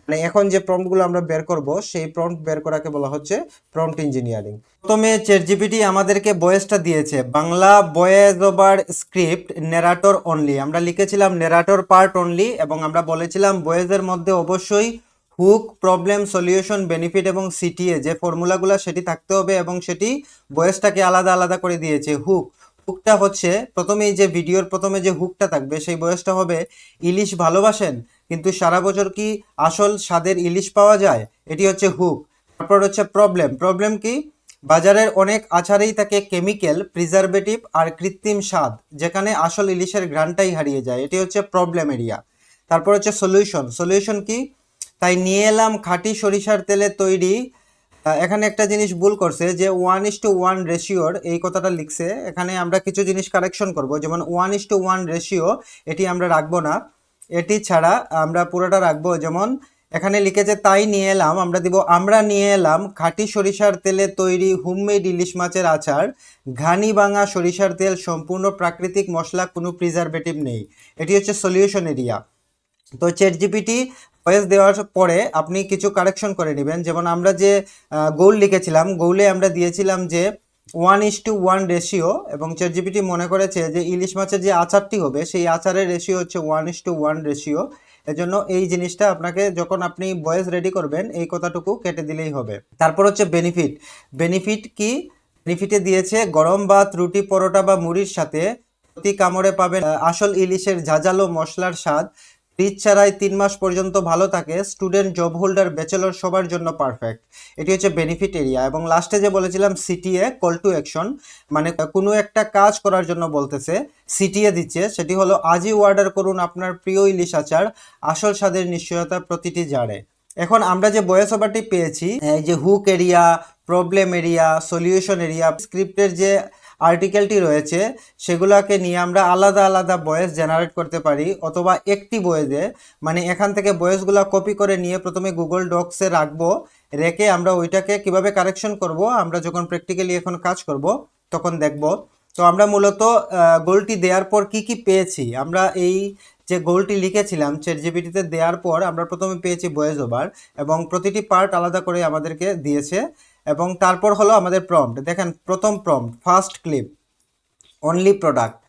মানে এখন যে প্রম্পটগুলো আমরা বের করব সেই প্রম্পট বের করাকে বলা হচ্ছে প্রম্পট ইঞ্জিনিয়ারিং। প্রথমে চ্যাট জিপিটি আমাদেরকে ভয়েসটা দিয়েছে, Bangla voice over script narrator only. আমরা লিখেছিলাম নেরাটর পার্ট অনলি, এবং আমরা বলেছিলাম ভয়েসের মধ্যে অবশ্যই হুক, প্রবলেম, সলিউশন, বেনিফিট এবং সিটিএ যে ফর্মুলাগুলো সেটি থাকতে হবে, এবং সেটি ভয়েসটাকে আলাদা আলাদা করে দিয়েছে। হুকটা হচ্ছে প্রথমেই যে ভিডিওর প্রথমে যে হুকটা থাকবে সেই ভয়েসটা হবে, ইলিশ ভালোবাসেন কিন্তু সারা বছর কি আসল স্বাদের ইলিশ পাওয়া যায়, এটি হচ্ছে হুক। তারপর হচ্ছে প্রবলেম। প্রবলেম কি, বাজারের অনেক আচারেই থাকে কেমিক্যাল, প্রিজারভেটিভ আর কৃত্রিম স্বাদ, যেখানে আসল ইলিশের ঘ্রাণটাই হারিয়ে যায়, এটি হচ্ছে প্রবলেম এরিয়া। তারপর হচ্ছে সলিউশন। সলিউশন কি, তাই নিয়ে এলাম খাঁটি সরিষার তেলে তৈরি। এখানে একটা জিনিস ভুল করছে, যে 1:1 রেশিওর এই কথাটা লিখছে, এখানে আমরা কিছু জিনিস কারেকশন করব। যেমন 1:1 রেশিও এটি আমরা রাখবো না, এটি ছাড়া আমরা পুরোটা রাখবো যেমন এখানে লিখেছে তাই নিয়ে এলাম, আমরা দিব আমরা নিয়ে এলাম খাঁটি সরিষার তেলে তৈরি হোমমেড ইলিশ মাছের আচার, ঘানি ভাঙা সরিষার তেল, সম্পূর্ণ প্রাকৃতিক মশলা, কোনো প্রিজারভেটিভ নেই। এটি হচ্ছে সলিউশন এরিয়া। তো চ্যাট জিপিটি ভয়েস দেওয়ার পরে আপনি কিছু কারেকশন করে নেবেন। যেমন আমরা যে গোল লিখেছিলাম, গোলে আমরা দিয়েছিলাম যে 1:1 রেশিও, এবং চ্যাট জিপিটি মনে করেছে যে ইলিশ মাছের যে আচারটি হবে সেই আচারের রেশিও হচ্ছে 1:1 রেশিও। এজন্য এই জিনিসটা আপনাকে যখন আপনি ভয়েস রেডি করবেন এই কথাটুকু কেটে দিলেই হবে। তারপর হচ্ছে বেনিফিট। বেনিফিট কি? বেনিফিটে দিয়েছে গরম ভাত, রুটি, পরোটা বা মুড়ির সাথে প্রতি কামড়ে পাবেন আসল ইলিশের ঝাঁঝালো মশলার স্বাদ, ফ্রিজ ছাড়াই 3 মাস পর্যন্ত ভালো থাকে, স্টুডেন্ট, জব হোল্ডার, ব্যাচেলর সবার জন্য পারফেক্ট। এটি হচ্ছে বেনিফিট এরিয়া। এবং লাস্টে যে বলেছিলাম সিটিএ, কল টু অ্যাকশন, মানে কোনো একটা কাজ করার জন্য বলতেছে, সিটিএ দিচ্ছে, সেটি হলো আজই অর্ডার করুন আপনার প্রিয় ইলিশ আচার, আসল স্বাদের নিশ্চয়তা প্রতিটি জারে। এখন আমরা যে ভয়েস ওভারটি পেয়েছি, এই যে hook area, problem area, solution area, স্ক্রিপ্টের যে আর্টিকেলটি রয়েছে সেগুলোকে নিয়ে আমরা আলাদা আলাদা ভয়েস জেনারেট করতে পারি, অথবা একটি ভয়েসে, মানে এখান থেকে ভয়েসগুলো কপি করে নিয়ে প্রথমে গুগল ডক্সে রাখবো, রেখে আমরা ওইটাকে কিভাবে কারেকশন করব আমরা যখন প্র্যাকটিক্যালি এখন কাজ করব তখন দেখব। তো আমরা মূলত গোলটি দেওয়ার পর কি কি পেয়েছি, আমরা এই যে গোলটি লিখেছিলাম চ্যাট জিপিটিতে দেওয়ার পর আমরা প্রথমে পেয়েছি ভয়েস ওভার, এবং প্রতিটি পার্ট আলাদা করে আমাদেরকে দিয়েছে। এবং তারপর হলো আমাদের প্রম্পট। দেখেন প্রথম prompt, first clip, only product,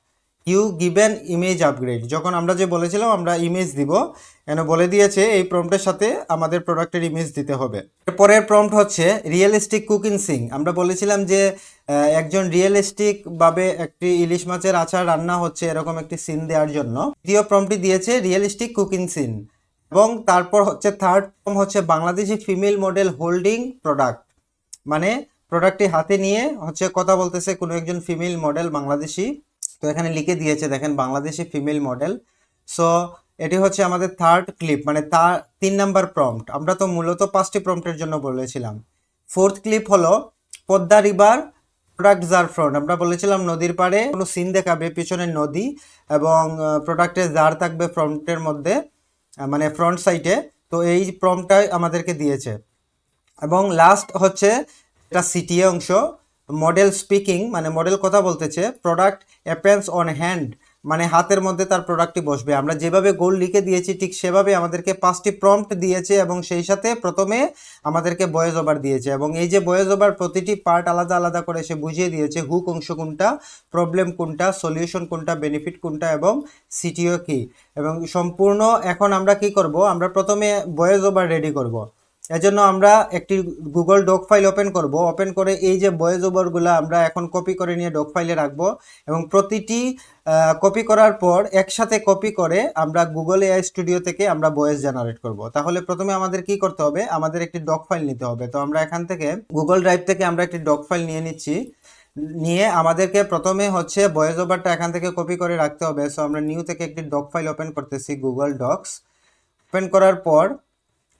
you given image upgrade. যখন আমরা যে বলেছিলাম আমরা ইমেজ দিব, এখানে বলে দিয়েছে এই প্রম্পটের সাথে আমাদের প্রোডাক্টের ইমেজ দিতে হবে। পরের প্রম্পট হচ্ছে রিয়েলিস্টিক কুকিং সিং। আমরা বলেছিলাম যে একজন রিয়েলিস্টিক ভাবে একটি ইলিশ মাছের আচার রান্না হচ্ছে এরকম একটি সিন দেওয়ার জন্য দ্বিতীয় প্রম্পটটি দিয়েছে রিয়েলিস্টিক কুকিং সিন। এবং তারপর হচ্ছে থার্ড প্রম্পট হচ্ছে Bangladeshi female model holding product, মানে প্রোডাক্টটি হাতে নিয়ে হচ্ছে কথা বলতেছে কোনো একজন ফিমেল মডেল বাংলাদেশি। তো এখানে লিখে দিয়েছে দেখেন বাংলাদেশি ফিমেল মডেল। সো এটি হচ্ছে আমাদের থার্ড ক্লিপ, মানে তার 3 নাম্বার প্রম্পট। আমরা তো মূলত 5টি প্রম্পটের জন্য বলেছিলাম। ফোর্থ ক্লিপ হলো Padma river product jar front. আমরা বলেছিলাম নদীর পাড়ে কোনো সিন দেখাবে, পিছনে নদী এবং প্রোডাক্টের জার থাকবে ফ্রন্টের মধ্যে, মানে ফ্রন্ট সাইডে। তো এই প্রম্পটটাই আমাদেরকে দিয়েছে। এবং লাস্ট হচ্ছে এটা সিটিএ অংশ, মডেল স্পিকিং, মানে মডেল কথা বলতেছে, প্রোডাক্ট অ্যাপেন্স অন হ্যান্ড, মানে হাতের মধ্যে তার প্রোডাক্টটি বসবে। আমরা যেভাবে গোল লিখে দিয়েছি ঠিক সেভাবে আমাদেরকে 5টি প্রম্পট দিয়েছে, এবং সেই সাথে প্রথমে আমাদেরকে ভয়েস ওভার দিয়েছে। এবং এই যে ভয়েস ওভার প্রতিটি পার্ট আলাদা আলাদা করে সে বুঝিয়ে দিয়েছে, হুক অংশ কোনটা, প্রবলেম কোনটা, সলিউশন কোনটা, বেনিফিট কোনটা, এবং সিটিও কি। এবং সম্পূর্ণ এখন আমরা কি করব, আমরা প্রথমে ভয়েস ওভার রেডি করব। এজন্য আমরা একটি গুগল ডক ফাইল ওপেন করব। ওপেন করে এই যে ভয়েস ওভারগুলো আমরা এখন কপি করে নিয়ে ডক ফাইলে রাখবো, এবং প্রতিটি কপি করার পর একসাথে কপি করে আমরা গুগল এআই স্টুডিও থেকে আমরা ভয়েস জেনারেট করব। তাহলে প্রথমে আমাদের কি করতে হবে, আমাদের একটি ডক ফাইল নিতে হবে। তো আমরা এখান থেকে গুগল ড্রাইভ থেকে আমরা একটি ডক ফাইল নিয়ে নিচ্ছি। নিয়ে আমাদেরকে প্রথমে হচ্ছে ভয়েস ওভারটা এখান থেকে কপি করে রাখতে হবে। সো আমরা নিউ থেকে একটি ডক ফাইল ওপেন করতেছি, গুগল ডক্স। ওপেন করার পর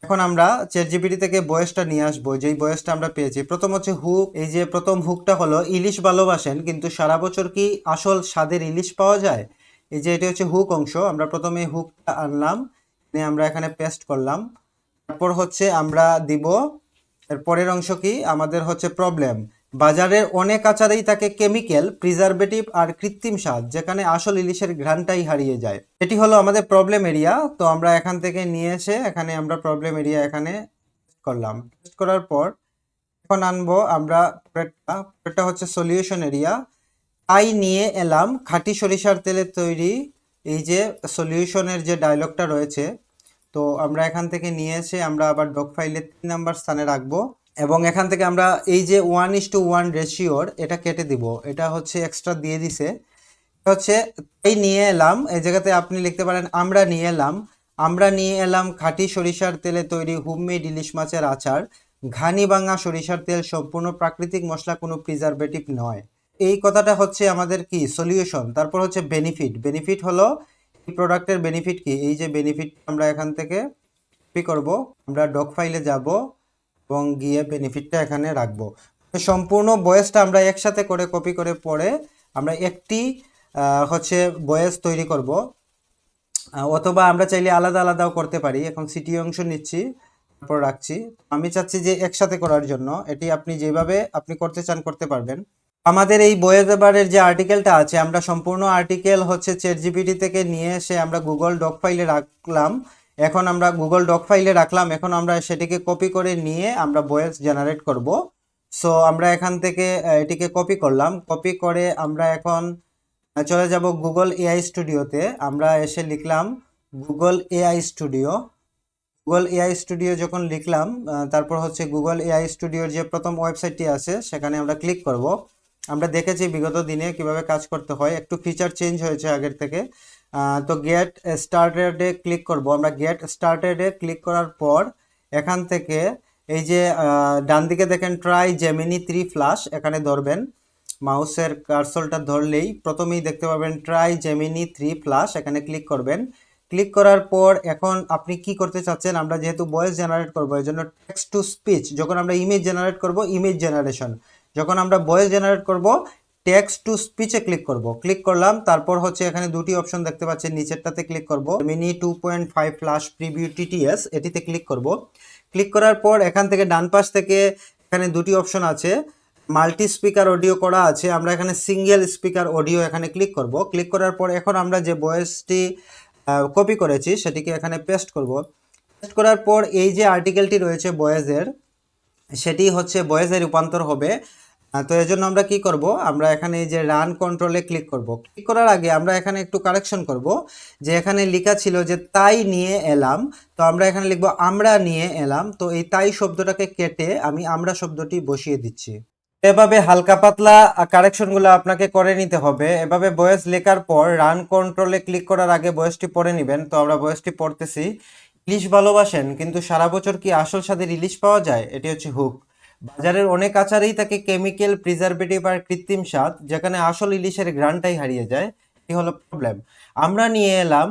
এখন আমরা চ্যাট জিপিটি থেকে ভয়েসটা নিয়ে আসবো, যেই ভয়েসটা আমরা পেয়েছি। প্রথম হচ্ছে হুক। এই যে প্রথম হুকটা হলো ইলিশ ভালোবাসেন কিন্তু সারা বছর কি আসল স্বাদের ইলিশ পাওয়া যায়। এই যে এটা হচ্ছে হুক অংশ। আমরা প্রথমে হুকটা আনলাম, নিয়ে আমরা এখানে পেস্ট করলাম। তারপর হচ্ছে আমরা দিব এর পরের অংশ কি, আমাদের হচ্ছে প্রবলেম। বাজারের অনেক আচারেই থাকে কেমিক্যাল, প্রিজারভেটিভ আর কৃত্রিম স্বাদ, যেখানে আসল ইলিশের ঘ্রাণটাই হারিয়ে যায়। এটি হলো আমাদের প্রবলেম এরিয়া। তো আমরা এখান থেকে নিয়ে এসে এখানে আমরা প্রবলেম এরিয়া এখানে করলাম। পেস্ট করার পর এখন আনবো আমরা পরেরটা হচ্ছে সলিউশন এরিয়া। তাই নিয়ে এলাম খাঁটি সরিষার তেলে তৈরি, এই যে সলিউশনের যে ডায়লগটা রয়েছে, তো আমরা এখান থেকে নিয়ে এসে আমরা আবার ডক ফাইলে 3 নাম্বার স্থানে রাখবো। এবং এখান থেকে আমরা এই যে 1:1 রেশিওর এটা কেটে দিব, এটা হচ্ছে এক্সট্রা দিয়ে দিছে। এটা হচ্ছে এই নিয়ে এলাম, এই জায়গাতে আপনি লিখতে পারেন আমরা নিয়ে এলাম। আমরা নিয়ে এলাম খাঁটি সরিষার তেলে তৈরি হোমমেড ইলিশ মাছের আচার, ঘানি ভাঙা সরিষার তেল, সম্পূর্ণ প্রাকৃতিক মশলা, কোনো প্রিজারভেটিভ নয়। এই কথাটা হচ্ছে আমাদের কি সলিউশন। তারপর হচ্ছে বেনিফিট। বেনিফিট হলো এই প্রোডাক্টের বেনিফিট কি, এই যে বেনিফিট আমরা এখান থেকে কপি করব, আমরা ডক ফাইলে যাব এবং গিয়ে বেনিফিটটা এখানে রাখবো। সম্পূর্ণ ভয়েসটা আমরা একসাথে করে কপি করে পরে আমরা একটি হচ্ছে ভয়েস তৈরি করব। অথবা আমরা চাইলে আলাদা আলাদাও করতে পারি। এখন সিটি অংশ নিচ্ছি, তারপর রাখছি। আমি চাচ্ছি যে একসাথে করার জন্য, এটি আপনি যেভাবে আপনি করতে চান করতে পারবেন। আমাদের এই বয়েজেভারের যে আর্টিকেলটা আছে, আমরা সম্পূর্ণ আর্টিকেল হচ্ছে চ্যাটজিপিটি থেকে নিয়ে এসে আমরা গুগল ডক ফাইলে রাখলাম। এখন আমরা গুগল ডক ফাইলে রাখলাম, এখন আমরা সেটিকে কপি করে নিয়ে আমরা ভয়েস জেনারেট করব। সো আমরা এখান থেকে এটিকে কপি করলাম, কপি করে আমরা এখন চলে যাব গুগল এআই স্টুডিওতে। আমরা এসে লিখলাম Google AI studio. Google AI studio যখন লিখলাম, তারপর হচ্ছে গুগল এআই স্টুডিওর যে প্রথম ওয়েবসাইটটি আছে সেখানে আমরা ক্লিক করব। আমরা দেখেছি বিগত দিনে কিভাবে কাজ করতে হয়, একটু ফিচার চেঞ্জ হয়েছে আগের থেকে। তো গেট স্টার্টেডে ক্লিক করব। আমরা গেট স্টার্টেডে ক্লিক করার পর এখান থেকে এই যে ডান দিকে দেখেন ট্রাই জেমিনি 3 ফ্ল্যাশ, এখানে ধরবেন, মাউসের কার্সরটা ধরলেই প্রথমেই দেখতে পাবেন ট্রাই জেমিনি 3 ফ্ল্যাশ, এখানে ক্লিক করবেন। ক্লিক করার পর এখন আপনি কি করতে চাচ্ছেন, আমরা যেহেতু ভয়েস জেনারেট করবো এই জন্য টেক্সট টু স্পিচ, যখন আমরা ইমেজ জেনারেট করব ইমেজ জেনারেশন, যখন আমরা ভয়েস জেনারেট করব টেক্সট টু স্পিচে ক্লিক করব। ক্লিক করলাম, তারপর হচ্ছে এখানে দুটি অপশন দেখতে পাচ্ছেন, নিচেরটাতে ক্লিক করব, মিনি 2.5 ফ্ল্যাশ প্রিভিউ টিটিএস, এটিতে ক্লিক করব। ক্লিক করার পর এখান থেকে ডান পাশ থেকে এখানে দুটি অপশন আছে, মাল্টি স্পিকার অডিও করা আছে, আমরা এখানে সিঙ্গেল স্পিকার অডিও এখানে ক্লিক করব। ক্লিক করার পর এখন আমরা যে ভয়েসটি কপি করেছি সেটিকে এখানে পেস্ট করব। পেস্ট করার পর এই যে আর্টিকেলটি রয়েছে বয়েজের, সেটি হচ্ছে বয়েজে রূপান্তর হবে। তো এর জন্য আমরা কি করব, আমরা এখানে এই যে রান কন্ট্রোলে ক্লিক করব। ক্লিক করার আগে আমরা এখানে একটু কারেকশন করব, যে এখানে লেখা ছিল যে তাই নিয়ে এলাম, তো আমরা এখানে লিখব আমরা নিয়ে এলাম। তো এই তাই শব্দটাকে কেটে আমি আমরা শব্দটি বসিয়ে দিচ্ছি। এভাবে হালকা পাতলা কারেকশনগুলো আপনাকে করে নিতে হবে। এভাবে ভয়েস লেখার পর রান কন্ট্রোলে ক্লিক করার আগে ভয়েসটি পড়ে নেবেন। তো আমরা ভয়েসটি পড়তেছি। ইলিশ ভালোবাসেন কিন্তু সারা বছর কি আসল স্বাদের ইলিশ পাওয়া যায়? এটি হচ্ছে হুক। বাজারের অনেক আচারেই থাকে কেমিক্যাল, প্রিজারভেটিভ আর কৃত্রিম স্বাদ, যেখানে আসল ইলিশের ঘ্রাণটাই হারিয়ে যায়। এটি হলো প্রবলেম। আমরা নিয়ে এলাম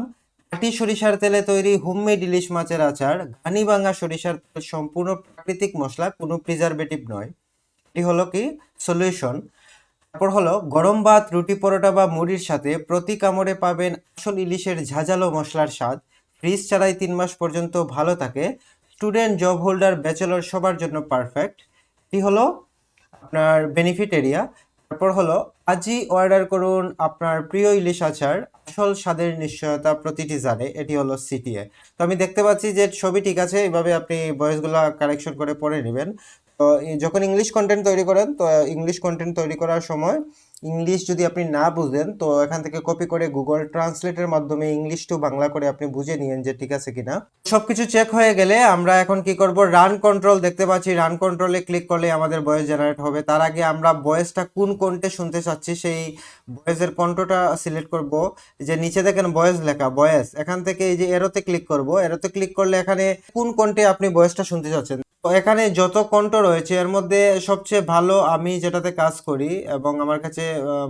খাঁটি সরিষার তেলে তৈরি হোমমেড ইলিশ মাছের আচার, ঘানি ভাঙা সরিষার তেল, সম্পূর্ণ প্রাকৃতিক মশলা, কোনো প্রিজারভেটিভ নয়। এটি হলো কি সলিউশন। তারপর হলো গরম ভাত, রুটি, পরোটা বা মুড়ির সাথে প্রতি কামড়ে পাবেন আসল ইলিশের ঝাঁঝালো মশলার স্বাদ। ফ্রিজ ছাড়াই 3 মাস পর্যন্ত ভালো থাকে। স্টুডেন্ট, জব হোল্ডার, ব্যাচেলর সবার জন্য পারফেক্ট। এটি হলো আপনার বেনিফিট এরিয়া। তারপর হলো আজই অর্ডার করুন আপনার প্রিয় ইলিশ আচার, আসল স্বাদের নিশ্চয়তা প্রতিটি জারে। এটি হলো সিটিএ। তো আমি দেখতে পাচ্ছি যে ছবি ঠিক আছে, এইভাবে আপনি ভয়েসগুলো কারেকশন করে পড়ে নেবেন। তো যখন ইংলিশ কন্টেন্ট তৈরি করেন, তো ইংলিশ কন্টেন্ট তৈরি করার সময় ইংলিশ যদি আপনি না বুঝেন, তো এখান থেকে কপি করে গুগল ট্রান্সলেটের মাধ্যমে ইংলিশ টু বাংলা করে আপনি বুঝে নিয়েন যে ঠিক আছে কিনা। সবকিছু চেক হয়ে গেলে আমরা এখন কি করব, রান কন্ট্রোল দেখতে পাচ্ছি, রান কন্ট্রোলে ক্লিক করলে আমাদের ভয়েস জেনারেট হবে। তার আগে আমরা ভয়েসটা কোন কণ্ঠে শুনতে চাচ্ছি সেই ভয়েসের কণ্ঠটা সিলেক্ট করব। যে নিচে দেখেন ভয়েস লেখা, ভয়েস, এখান থেকে এই যে এরোতে ক্লিক করব। এরোতে ক্লিক করলে এখানে কোন কণ্ঠে আপনি ভয়েসটা শুনতে চাচ্ছেন, তো এখানে যত কণ্ঠ রয়েছে এর মধ্যে সবচেয়ে ভালো আমি যেটাতে কাজ করি এবং আমার কাছে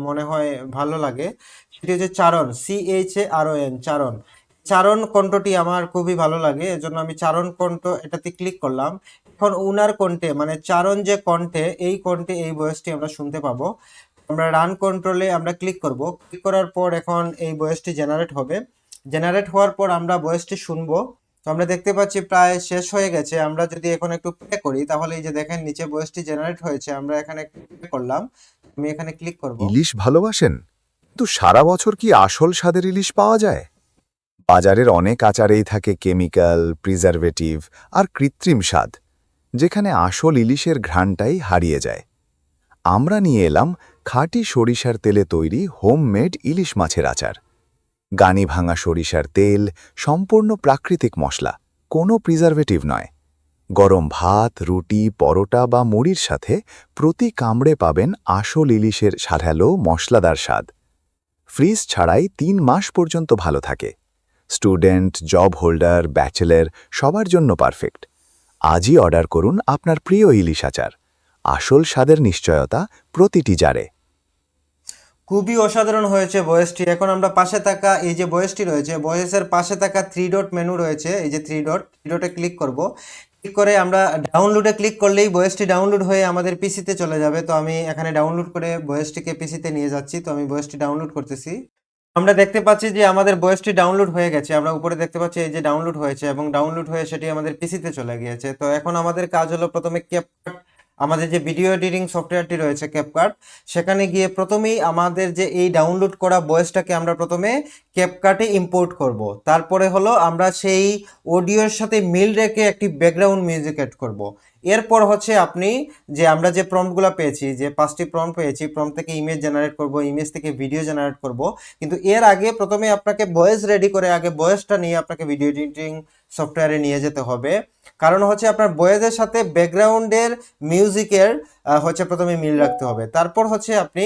মনে হয় ভালো লাগে, সেটি হচ্ছে চারণ, CHARON, চারণ। চারণ কণ্ঠটি আমার খুবই ভালো লাগে, এজন্য আমি চারণ কণ্ঠ এটাতে ক্লিক করলাম। এখন উনার কণ্ঠে মানে চারণ যে কণ্ঠে, এই কণ্ঠে এই ভয়েসটি আমরা শুনতে পাবো। আমরা রান কন্ট্রোলে আমরা ক্লিক করব। ক্লিক করার পর এখন এই ভয়েসটি জেনারেট হবে। জেনারেট হওয়ার পর আমরা ভয়েসটি শুনবো। তো আমরা দেখতে পাচ্ছি প্রায় শেষ হয়ে গেছে। আমরা যদি এখন একটু প্লে করি তাহলে এই যে দেখেন নিচে ভয়েসটি জেনারেট হয়েছে, আমরা এখানে প্লে করলাম। আমি এখানে ক্লিক করব। ইলিশ ভালোবাসেন কিন্তু সারা বছর কি আসল স্বাদের ইলিশ পাওয়া যায়? বাজারের অনেক আচারেই থাকে কেমিক্যাল, প্রিজারভেটিভ আর কৃত্রিম স্বাদ, যেখানে আসল ইলিশের ঘ্রাণটাই হারিয়ে যায়। আমরা নিয়ে এলাম খাঁটি সরিষার তেলে তৈরি হোমমেড ইলিশ মাছের আচার। গানি ভাঙা সরিষার তেল, সম্পূর্ণ প্রাকৃতিক মশলা, কোনো প্রিজারভেটিভ নয়। গরম ভাত, রুটি, পরোটা বা মুড়ির সাথে প্রতি কামড়ে পাবেন আসল ইলিশের ঝাঁঝালো মশলাদার স্বাদ। ফ্রিজ ছাড়াই 3 মাস পর্যন্ত ভালো থাকে। স্টুডেন্ট, জব হোল্ডার, ব্যাচেলর সবার জন্য পারফেক্ট। আজই অর্ডার করুন আপনার প্রিয় ইলিশ আচার, আসল স্বাদের নিশ্চয়তা প্রতিটি জারে। খুবই অসাধারণ হয়েছে ভয়েসটি। এখন আমরা পাশে থাকা এই যে ভয়েসটি রয়েছে, ভয়েসের পাশে থাকা 3 ডট মেনু রয়েছে, এই যে 3 ডটে ক্লিক করব। ক্লিক করে আমরা ডাউনলোডে ক্লিক করলেই ভয়েসটি ডাউনলোড হয়ে আমাদের পিসিতে চলে যাবে। তো আমি এখানে ডাউনলোড করে ভয়েসটিকে পিসিতে নিয়ে যাচ্ছি। তো আমি ভয়েসটি ডাউনলোড করতেছি। আমরা দেখতে পাচ্ছি যে আমাদের ভয়েসটি ডাউনলোড হয়ে গেছে। আমরা উপরে দেখতে পাচ্ছি এই যে ডাউনলোড হয়েছে এবং ডাউনলোড হয়ে সেটি আমাদের পিসিতে চলে গিয়েছে। তো এখন আমাদের কাজ হলো প্রথমে ক্যাপকাট, আমাদের যে ভিডিও এডিটিং সফটওয়্যারটি রয়েছে ক্যাপকাট, সেখানে গিয়ে প্রথমেই আমাদের যে এই ডাউনলোড করা ভয়েসটাকে আমরা প্রথমে ক্যাপকাটে ইম্পোর্ট করব। তারপরে হলো আমরা সেই অডিওর সাথে মিল রেখে একটি ব্যাকগ্রাউন্ড মিউজিক এড করব। এরপর হচ্ছে আপনি যে আমরা যে প্রম্পটগুলো পেয়েছি, যে 5টি প্রম্পট পেয়েছি, প্রম্পট থেকে ইমেজ জেনারেট করব, ইমেজ থেকে ভিডিও জেনারেট করব, কিন্তু এর আগে প্রথমে আপনাকে ভয়েস রেডি করে আগে ভয়েসটা নিয়ে আপনাকে ভিডিও এডিটিং সফটওয়্যারে নিয়ে যেতে হবে। কারণ হচ্ছে আপনার ভয়েসের সাথে ব্যাকগ্রাউন্ডের মিউজিকের হচ্ছে প্রথমে মিল রাখতে হবে। তারপর হচ্ছে আপনি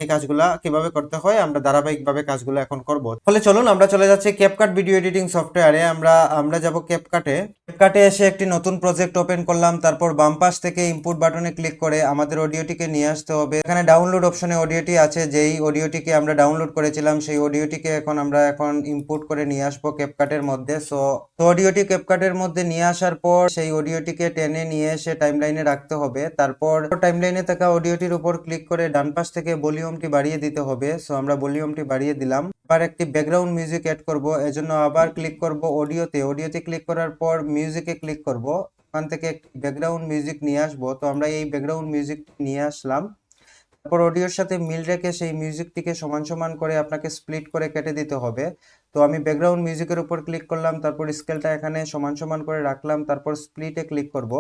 এই কাজগুলা কিভাবে করতে হয় আমরা ধারাবাহিকভাবে কাজগুলো এখন করব। তাহলে চলুন আমরা চলে যাচ্ছি ক্যাপকাট ভিডিও এডিটিং সফটওয়্যারে। আমরা যাব ক্যাপকাটে। ক্যাপকাটে এসে একটি নতুন প্রজেক্ট ওপেন করলাম। তারপর বাম পাশ থেকে ইনপুট বাটনে ক্লিক করে আমাদের অডিওটিকে নিয়ে আসতে হবে। এখানে ডাউনলোড অপশনে অডিওটি আছে, যেই অডিওটিকে আমরা ডাউনলোড করেছিলাম সেই অডিওটিকে আমরা ইনপুট করে নিয়ে আসবো ক্যাপকাটের মধ্যে। সো অডিওটি ক্যাপকাটের মধ্যে নিয়ে আসার পর সেই অডিওটিকে টেনে নিয়ে এসে টাইমলাইনে রাখতে হবে। তারপর টাইমলাইনে থাকা অডিওটির উপর ক্লিক করে ডান পাশ থেকে ভলিউমটি বাড়িয়ে দিতে হবে। সো আমরা ভলিউমটি বাড়িয়ে দিলাম। আবার একটি ব্যাকগ্রাউন্ড মিউজিক অ্যাড করব, এজন্য আবার ক্লিক করব অডিওতে ক্লিক করার পর মিউজিকে ক্লিক করব। ওখান থেকে একটি ব্যাকগ্রাউন্ড মিউজিক নিয়ে আসবো। তো আমরা এই ব্যাকগ্রাউন্ড মিউজিক নিয়ে আসলাম। তারপর অডিওর সাথে মিল রেখে সেই মিউজিকটিকে সমান সমান করে আপনাকে স্প্লিট করে কেটে দিতে হবে। তো আমি ব্যাকগ্রাউন্ড মিউজিকের উপর ক্লিক করলাম, তারপর স্কেলটা এখানে সমান সমান করে রাখলাম, তারপর স্প্লিটে ক্লিক করব।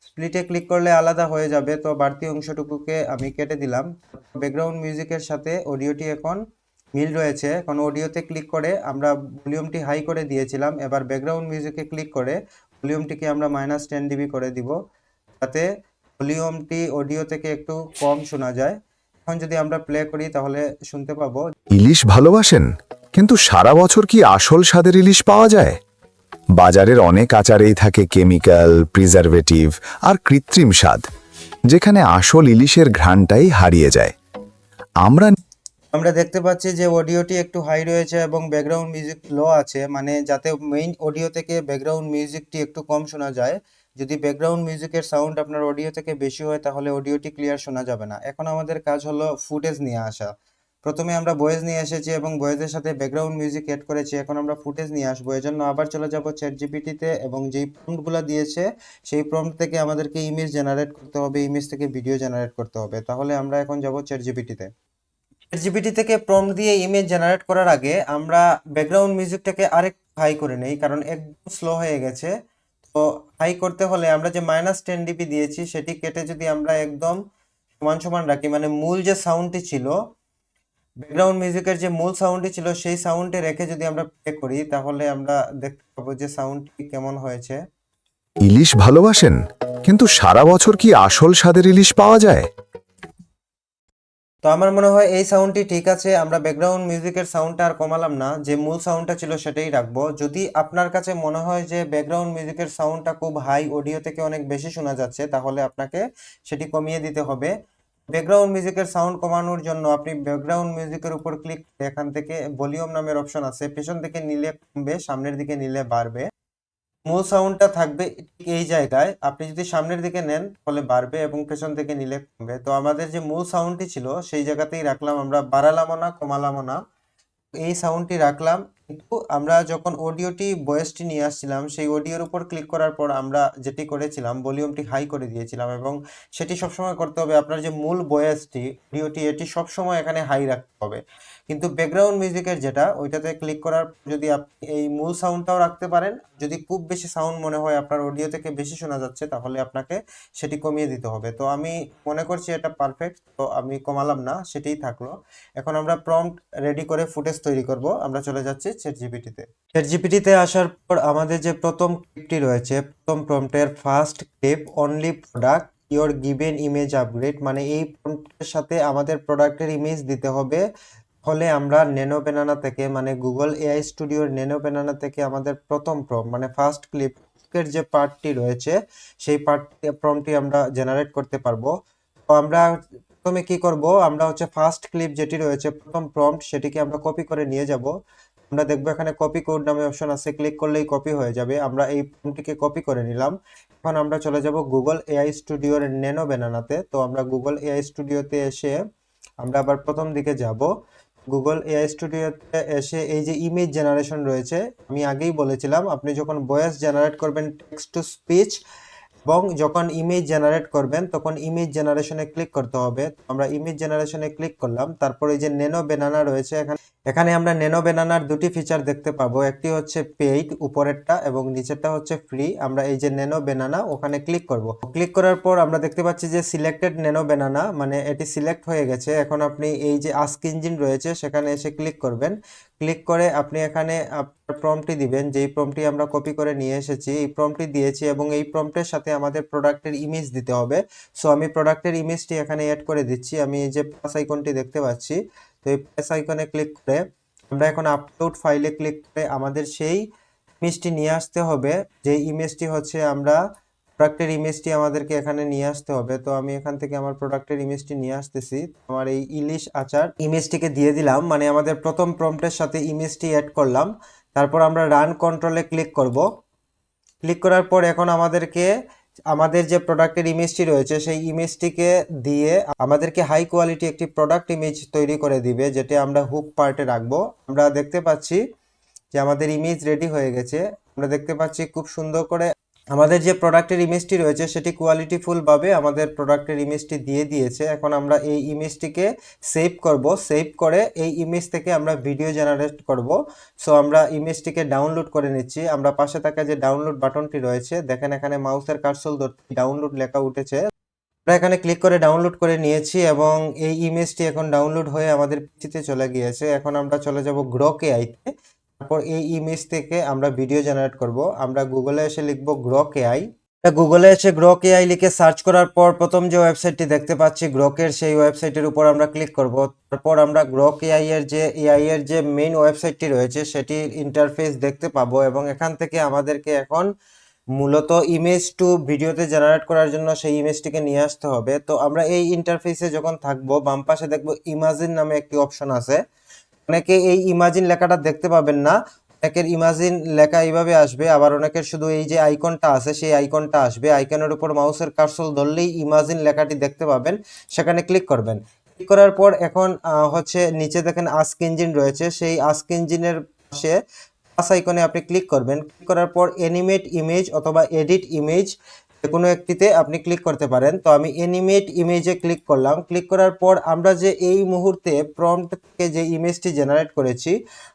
স্প্লিটে ক্লিক করলে আলাদা হয়ে যাবে, তো বাড়তি অংশটুকুকে আমি কেটে দিলাম। ব্যাকগ্রাউন্ড মিউজিকের সাথে অডিওটি এখন মিল রয়েছে। এখন অডিওতে ক্লিক করে আমরা ভলিউমটি হাই করে দিয়েছিলাম, এবার ব্যাকগ্রাউন্ড মিউজিকে ক্লিক করে ভলিউমটিকে আমরা -10 dB করে দিব, যাতে ভলিউমটি অডিও থেকে একটু কম শোনা যায়। এখন যদি আমরা প্লে করি তাহলে শুনতে পাবো। ইলিশ ভালোবাসেন, কিন্তু সারা বছর কি আসল স্বাদের ইলিশ পাওয়া যায়? বাজারের অনেক আচারেই থাকে কেমিক্যাল, প্রিজারভেটিভ আর কৃত্রিম স্বাদ, যেখানে আসল ইলিশের ঘ্রাণটাই হারিয়ে যায়। আমরা আমরা দেখতে পাচ্ছি যে অডিওটি একটু হাই রয়েছে এবং ব্যাকগ্রাউন্ড মিউজিক লো আছে, মানে যাতে মেইন অডিও থেকে ব্যাকগ্রাউন্ড মিউজিকটি একটু কম শোনা যায়। যদি ব্যাকগ্রাউন্ড মিউজিকের সাউন্ড আপনার অডিও থেকে বেশি হয় তাহলে অডিওটি ক্লিয়ার শোনা যাবে না। এখন আমাদের কাজ হলো ফুটেজ নিয়ে আসা। প্রথমে আমরা ভয়েস নিয়ে এসেছি এবং ভয়েসের সাথে ব্যাকগ্রাউন্ড মিউজিক এড করেছি। এখন আমরা ফুটেজ নিয়ে আসবো, এজন্য আবার চলে যাব চ্যাট জিপিটিতে এবং যেই প্রম্পটগুলো দিয়েছে সেই প্রম্পট থেকে আমাদেরকে ইমেজ জেনারেট করতে হবে, ইমেজ থেকে ভিডিও জেনারেট করতে হবে। তাহলে আমরা এখন যাব চ্যাট জিপিটিতে। জিপিটি থেকে প্রম্পট দিয়ে ইমেজ জেনারেট করার আগে আমরা ব্যাকগ্রাউন্ড মিউজিকটাকে আরেক হাই করে নেই, কারণ একদম স্লো হয়ে গেছে। তো হাই করতে হলে আমরা যে -10 dB দিয়েছি সেটি কেটে যদি আমরা একদম সমান সমান রাখি, মানে মূল যে সাউন্ডটি ছিল, ব্যাকগ্রাউন্ড মিউজিকের যে মূল সাউন্ডটি ছিল সেই সাউন্ডে রেখে যদি আমরা প্লে করি তাহলে আমরা দেখতে পাবো যে সাউন্ডটি কেমন হয়েছে। ইলিশ ভালোবাসেন, কিন্তু সারা বছর কি আসল স্বাদের ইলিশ পাওয়া যায়? তো আমার মনে হয় এই সাউন্ডটি ঠিক আছে। আমরা ব্যাকগ্রাউন্ড মিউজিকের সাউন্ডটা আর কমালাম না, যে মূল সাউন্ডটা ছিল সেটাই রাখবো। যদি আপনার কাছে মনে হয় যে ব্যাকগ্রাউন্ড মিউজিকের সাউন্ডটা খুব হাই, অডিও থেকে অনেক বেশি শোনা যাচ্ছে, তাহলে আপনাকে সেটি কমিয়ে দিতে হবে। ব্যাকগ্রাউন্ড মিউজিকের সাউন্ড কমানোর জন্য আপনি ব্যাকগ্রাউন্ড মিউজিকের উপর ক্লিক করে এখান থেকে ভলিউম নামের অপশন আছে, পেছন দিকে নিলে কমবে, সামনের দিকে নিলে বাড়বে। মূল সাউন্ডটা থাকবে ঠিক এই জায়গায়, আপনি যদি সামনের দিকে নেন তাহলে বাড়বে এবং পেছন থেকে নিলে কমবে। তো আমাদের যে মূল সাউন্ডটি ছিল সেই জায়গাতেই রাখলাম, আমরা বাড়ালামও না কমালামও না, এই সাউন্ডটি রাখলাম। কিন্তু আমরা যখন অডিওটি ভয়েসটি নিয়ে আসছিলাম সেই অডিওর উপর ক্লিক করার পর আমরা যেটি করেছিলাম ভলিউমটি হাই করে দিয়েছিলাম, এবং সেটি সবসময় করতে হবে। আপনার যে মূল ভয়েসটি অডিওটি এটি সবসময় এখানে হাই রাখতে হবে। কিন্তু ব্যাকগ্রাউন্ড মিউজিকের যেটা ওইটাতে ক্লিক করার পর যদি আপনি এই মূল সাউন্ডটাও রাখতে পারেন, যদি খুব বেশি সাউন্ড মনে হয় আপনার অডিও থেকে বেশি শোনা যাচ্ছে তাহলে আপনাকে সেটি কমিয়ে দিতে হবে। তো আমি মনে করছি এটা পারফেক্ট, তো আমি কমালাম না, সেটাই থাকলো। এখন আমরা প্রম্পট রেডি করে ফুটেজ তৈরি করব। আমরা চলে যাচ্ছি চ্যাট জিপিটিতে। চ্যাট জিপিটিতে আসার পর আমাদের যে প্রথম ক্লিপটি রয়েছে, প্রথম প্রম্পটের first clip only product your given image upgrade, মানে এই প্রম্পটের সাথে আমাদের প্রোডাক্টের ইমেজ দিতে হবে। ফলে আমরা ন্যানো ব্যানানা থেকে, মানে গুগল এআই স্টুডিওর ন্যানো ব্যানানা থেকে আমাদের প্রথম প্রম্পট মানে ফার্স্ট ক্লিপের যে পার্টটি রয়েছে সেই প্রম্পটটি আমরা জেনারেট করতে পারবো। তো আমরা প্রথমে কি করব, আমরা হচ্ছে ফার্স্ট ক্লিপ যেটি রয়েছে প্রথম প্রম্পট সেটিকে আমরা কপি করে নিয়ে যাব। আমরা দেখবো এখানে কপি কোড নামে অপশন আছে, ক্লিক করলেই কপি হয়ে যাবে। আমরা এই প্রম্পটটিকে কপি করে নিলাম। এখন আমরা চলে যাব গুগল এআই স্টুডিওর ন্যানো ব্যানানাতে। তো আমরা গুগল এআই স্টুডিওতে এসে আমরা আবার প্রথম দিকে যাব। গুগল এআই স্টুডিওতে এসে এই যে ইমেজ জেনারেশন রয়েছে, আমি আগেই বলেছিলাম আপনি যখন ভয়েস জেনারেট করবেন টেক্সট টু স্পিচ এবং যখন ইমেজ জেনারেট করবেন তখন ইমেজ জেনারেশনে ক্লিক করতে হবে। আমরা ইমেজ জেনারেশনে ক্লিক করলাম, তারপর এই যে নেনো ব্যানানা রয়েছে, এখানে আমরা নেনো ব্যানানার দুটি ফিচার দেখতে পাবো, একটি হচ্ছে পেইড উপরেরটা এবং নিচেরটা হচ্ছে ফ্রি। আমরা এই যে নেনো ব্যানানা ওখানে ক্লিক করব। ক্লিক করার পর আমরা দেখতে পাচ্ছি যে সিলেক্টেড নেনো ব্যানানা, মানে এটি সিলেক্ট হয়ে গেছে। এখন আপনি এই যে আস্ক ইঞ্জিন রয়েছে সেখানে এসে ক্লিক করবেন। ক্লিক করে আপনি এখানে আপনার প্রম্পটটি দিবেন, যেই প্রম্পটটি আমরা কপি করে নিয়ে এসেছি এই প্রম্পটটি দিয়েছি এবং এই প্রম্পটের সাথে আমাদের প্রোডাক্টের ইমেজ দিতে হবে। সো আমি প্রোডাক্টের ইমেজটি এখানে অ্যাড করে দিচ্ছি। আমি এই যে প্লাস আইকনটি দেখতে পাচ্ছি, তো এই প্লাস আইকনে ক্লিক করে আমরা এখন আপলোড ফাইলে ক্লিক করে আমাদের সেই ইমেজটি নিয়ে আসতে হবে, যে ইমেজটি হচ্ছে আমরা প্রোডাক্টের ইমেজটি আমাদেরকে এখানে নিয়ে আসতে হবে। তো আমি এখান থেকে আমার প্রোডাক্টের ইমেজটি নিয়ে আসতেছি। আমার এই ইলিশ আচার ইমেজটিকে দিয়ে দিলাম, মানে আমাদের প্রথম প্রম্পটের সাথে ইমেজটি অ্যাড করলাম। তারপর আমরা রান কন্ট্রোলে ক্লিক করব। ক্লিক করার পর এখন আমাদেরকে আমাদের যে প্রোডাক্টের ইমেজটি রয়েছে সেই ইমেজটিকে দিয়ে আমাদেরকে হাই কোয়ালিটি একটি প্রোডাক্ট ইমেজ তৈরি করে দিবে, যেটা আমরা হুক পার্টে রাখবো। আমরা দেখতে পাচ্ছি যে আমাদের ইমেজ রেডি হয়ে গেছে। আমরা দেখতে পাচ্ছি খুব সুন্দর করে আমাদের যে প্রোডাক্টের ইমেজটি রয়েছে সেটি কোয়ালিটিফুল ভাবে আমাদের প্রোডাক্টের ইমেজটি দিয়ে দিয়েছে। এখন আমরা এই ইমেজটিকে সেভ করব, সেভ করে এই ইমেজ থেকে আমরা ভিডিও জেনারেট করব। সো আমরা ইমেজটিকে ডাউনলোড করে নিচ্ছি। আমরা পাশে থাকা যে ডাউনলোড বাটনটি রয়েছে দেখেন, এখানে মাউসের কার্সর ধরতে ডাউনলোড লেখা উঠেছে। আমরা এখানে ক্লিক করে ডাউনলোড করে নিয়েছি এবং এই ইমেজটি এখন ডাউনলোড হয়ে আমাদের পিসিতে চলে গিয়েছে। এখন আমরা চলে যাব গ্রক এআইতে। তারপর এই ইমেজ থেকে আমরা ভিডিও জেনারেট করব। আমরা গুগলে এসে লিখব গ্রক এআই। গুগলে এসে গ্রক এআই লিখে সার্চ করার পর প্রথম যে ওয়েবসাইটটি দেখতে পাচ্ছি গ্রকের, সেই ওয়েবসাইটের উপর আমরা ক্লিক করব। তারপর আমরা গ্রক এআই এর যে মেইন ওয়েবসাইটটি রয়েছে সেটির ইন্টারফেস দেখতে পাবো এবং এখান থেকে আমাদেরকে এখন মূলত ইমেজ টু ভিডিওতে জেনারেট করার জন্য সেই ইমেজটিকে নিয়ে আসতে হবে। তো আমরা এই ইন্টারফেসে যখন থাকবো বাম পাশে দেখবো ইমাজিন নামে একটি অপশন আছে। অনেকে এই ইমাজিন লেখাটা দেখতে পাবেন না, অনেকের ইমাজিন লেখা এইভাবে আসবে, আবার অনেকের শুধু এই যে আইকনটা আছে সেই আইকনটা আসবে। আইকনের উপর মাউসের কার্সর ধরলেই ইমাজিন লেখাটি দেখতে পাবেন, সেখানে ক্লিক করবেন। ক্লিক করার পর এখন হচ্ছে নিচে দেখেন আস্ক ইঞ্জিন রয়েছে, সেই আস্ক ইঞ্জিনের পাশে প্লাস আইকনে আপনি ক্লিক করবেন। ক্লিক করার পর অ্যানিমেট ইমেজ অথবা এডিট ইমেজ যে কোনো একটিতে আপনি ক্লিক করতে পারেন। তো আমি অ্যানিমেট ইমেজে ক্লিক করলাম। ক্লিক করার পর আমরা যে এই মুহূর্তে প্রম্পট থেকে যে ইমেজটি জেনারেট করেছি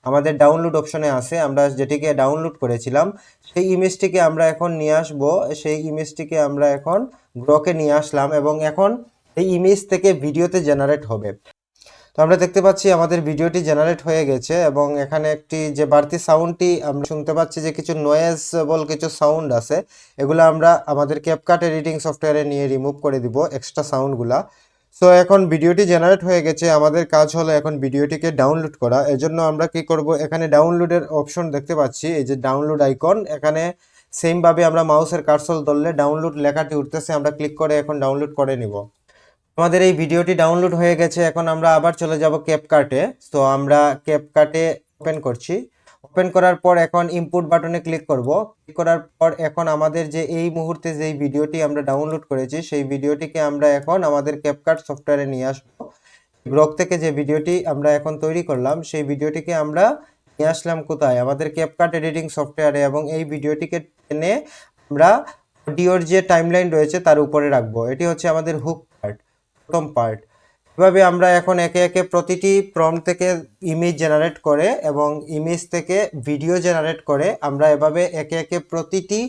আমাদের ডাউনলোড অপশনে আছে, আমরা যেটিকে ডাউনলোড করেছিলাম সেই ইমেজটিকে আমরা এখন নিয়ে আসব। সেই ইমেজটিকে আমরা এখন গ্রকে নিয়ে আসলাম এবং এখন এই ইমেজ থেকে ভিডিওতে জেনারেট হবে। তো আমরা দেখতে পাচ্ছি আমাদের ভিডিওটি জেনারেট হয়ে গেছে এবং এখানে একটি যে বাড়তি সাউন্ডটি আমরা শুনতে পাচ্ছি যে কিছু নয়েজেবল কিছু সাউন্ড আছে, এগুলো আমরা আমাদের ক্যাপকাট এডিটিং সফটওয়্যারে নিয়ে রিমুভ করে দিব এক্সট্রা সাউন্ডগুলা। সো এখন ভিডিওটি জেনারেট হয়ে গেছে, আমাদের কাজ হলো এখন ভিডিওটিকে ডাউনলোড করা। এজন্য আমরা কি করব, এখানে ডাউনলোডের অপশন দেখতে পাচ্ছি, এই যে ডাউনলোড আইকন, এখানে সেম ভাবে আমরা মাউসের কার্সর ধরলে ডাউনলোড লেখাটি উঠতেছে, আমরা ক্লিক করে এখন ডাউনলোড করে নিব। আমাদের এই ভিডিওটি ডাউনলোড হয়ে গেছে। এখন আমরা আবার চলে যাব ক্যাপকাটে। তো আমরা ক্যাপকাটে ওপেন করছি। ওপেন করার পর এখন ইনপুট বাটনে ক্লিক করব। ক্লিক করার পর এখন আমাদের যে এই মুহূর্তে যেই ভিডিওটি আমরা ডাউনলোড করেছি সেই ভিডিওটিকে আমরা এখন আমাদের ক্যাপকাট সফটওয়্যারে নিয়ে আসবো। গ্রক থেকে যে ভিডিওটি আমরা এখন তৈরি করলাম সেই ভিডিওটিকে আমরা নিয়ে আসলাম কোথায়, আমাদের ক্যাপকাট এডিটিং সফটওয়্যারে, এবং এই ভিডিওটিকে টেনে আমরা অডিওর যে টাইমলাইন রয়েছে তার উপরে রাখবো। এটি হচ্ছে আমাদের হুক পার্ট, প্রথম পার্ট। এভাবে আমরা এখন একে একে প্রতিটি প্রম্পট থেকে ইমেজ জেনারেট করে এবং ইমেজ থেকে ভিডিও জেনারেট করে আমরা এভাবে একে একে প্রতিটি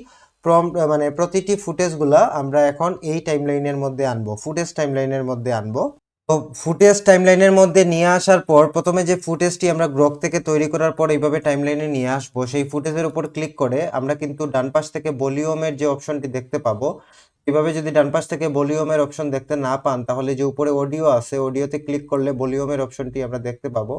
প্রম্পট মানে প্রতিটি ফুটেজগুলা আমরা এখন এই টাইমলাইনের মধ্যে আনবো, ফুটেজ টাইমলাইনের মধ্যে আনবো। তো ফুটেজ টাইমলাইনের মধ্যে নিয়ে আসার পর প্রথমে যে ফুটেজটি আমরা গ্রক থেকে তৈরি করার পর এইভাবে টাইমলাইনে নিয়ে আসবো, সেই ফুটেজের উপর ক্লিক করে আমরা কিন্তু ডান পাশ থেকে ভলিউমের যে অপশনটি দেখতে পাবো। এভাবে যদি ডান পাশ থেকে ভলিউমের অপশন দেখতে না পান তাহলে যে উপরে অডিও আছে অডিওতে ক্লিক করলে ভলিউমের অপশনটি আমরা দেখতে পাবো।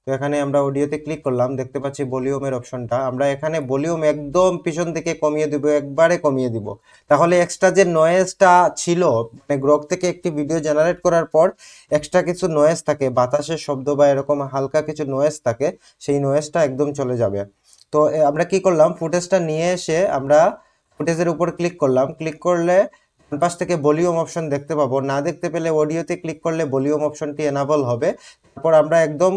তো এখানে আমরা অডিওতে ক্লিক করলাম, দেখতে পাচ্ছি ভলিউমের অপশনটা। আমরা এখানে ভলিউম একদম পিছন থেকে কমিয়ে দিব, একবারে কমিয়ে দিব, তাহলে এক্সট্রা যে নয়েজটা ছিল, মানে গ্রক থেকে একটি ভিডিও জেনারেট করার পর এক্সট্রা কিছু নয়েজ থাকে, বাতাসের শব্দ বা এরকম হালকা কিছু নয়েজ থাকে, সেই নয়েজটা একদম চলে যাবে। তো আমরা কি করলাম, ফুটেজটা নিয়ে এসে আমরা ফুটেজের উপর ক্লিক করলাম। ক্লিক করলে ডান পাশ থেকে ভলিউম অপশন দেখতে পাবো, না দেখতে পেলে অডিওতে ক্লিক করলে ভলিউম অপশনটি এনাবল হবে। তারপর আমরা একদম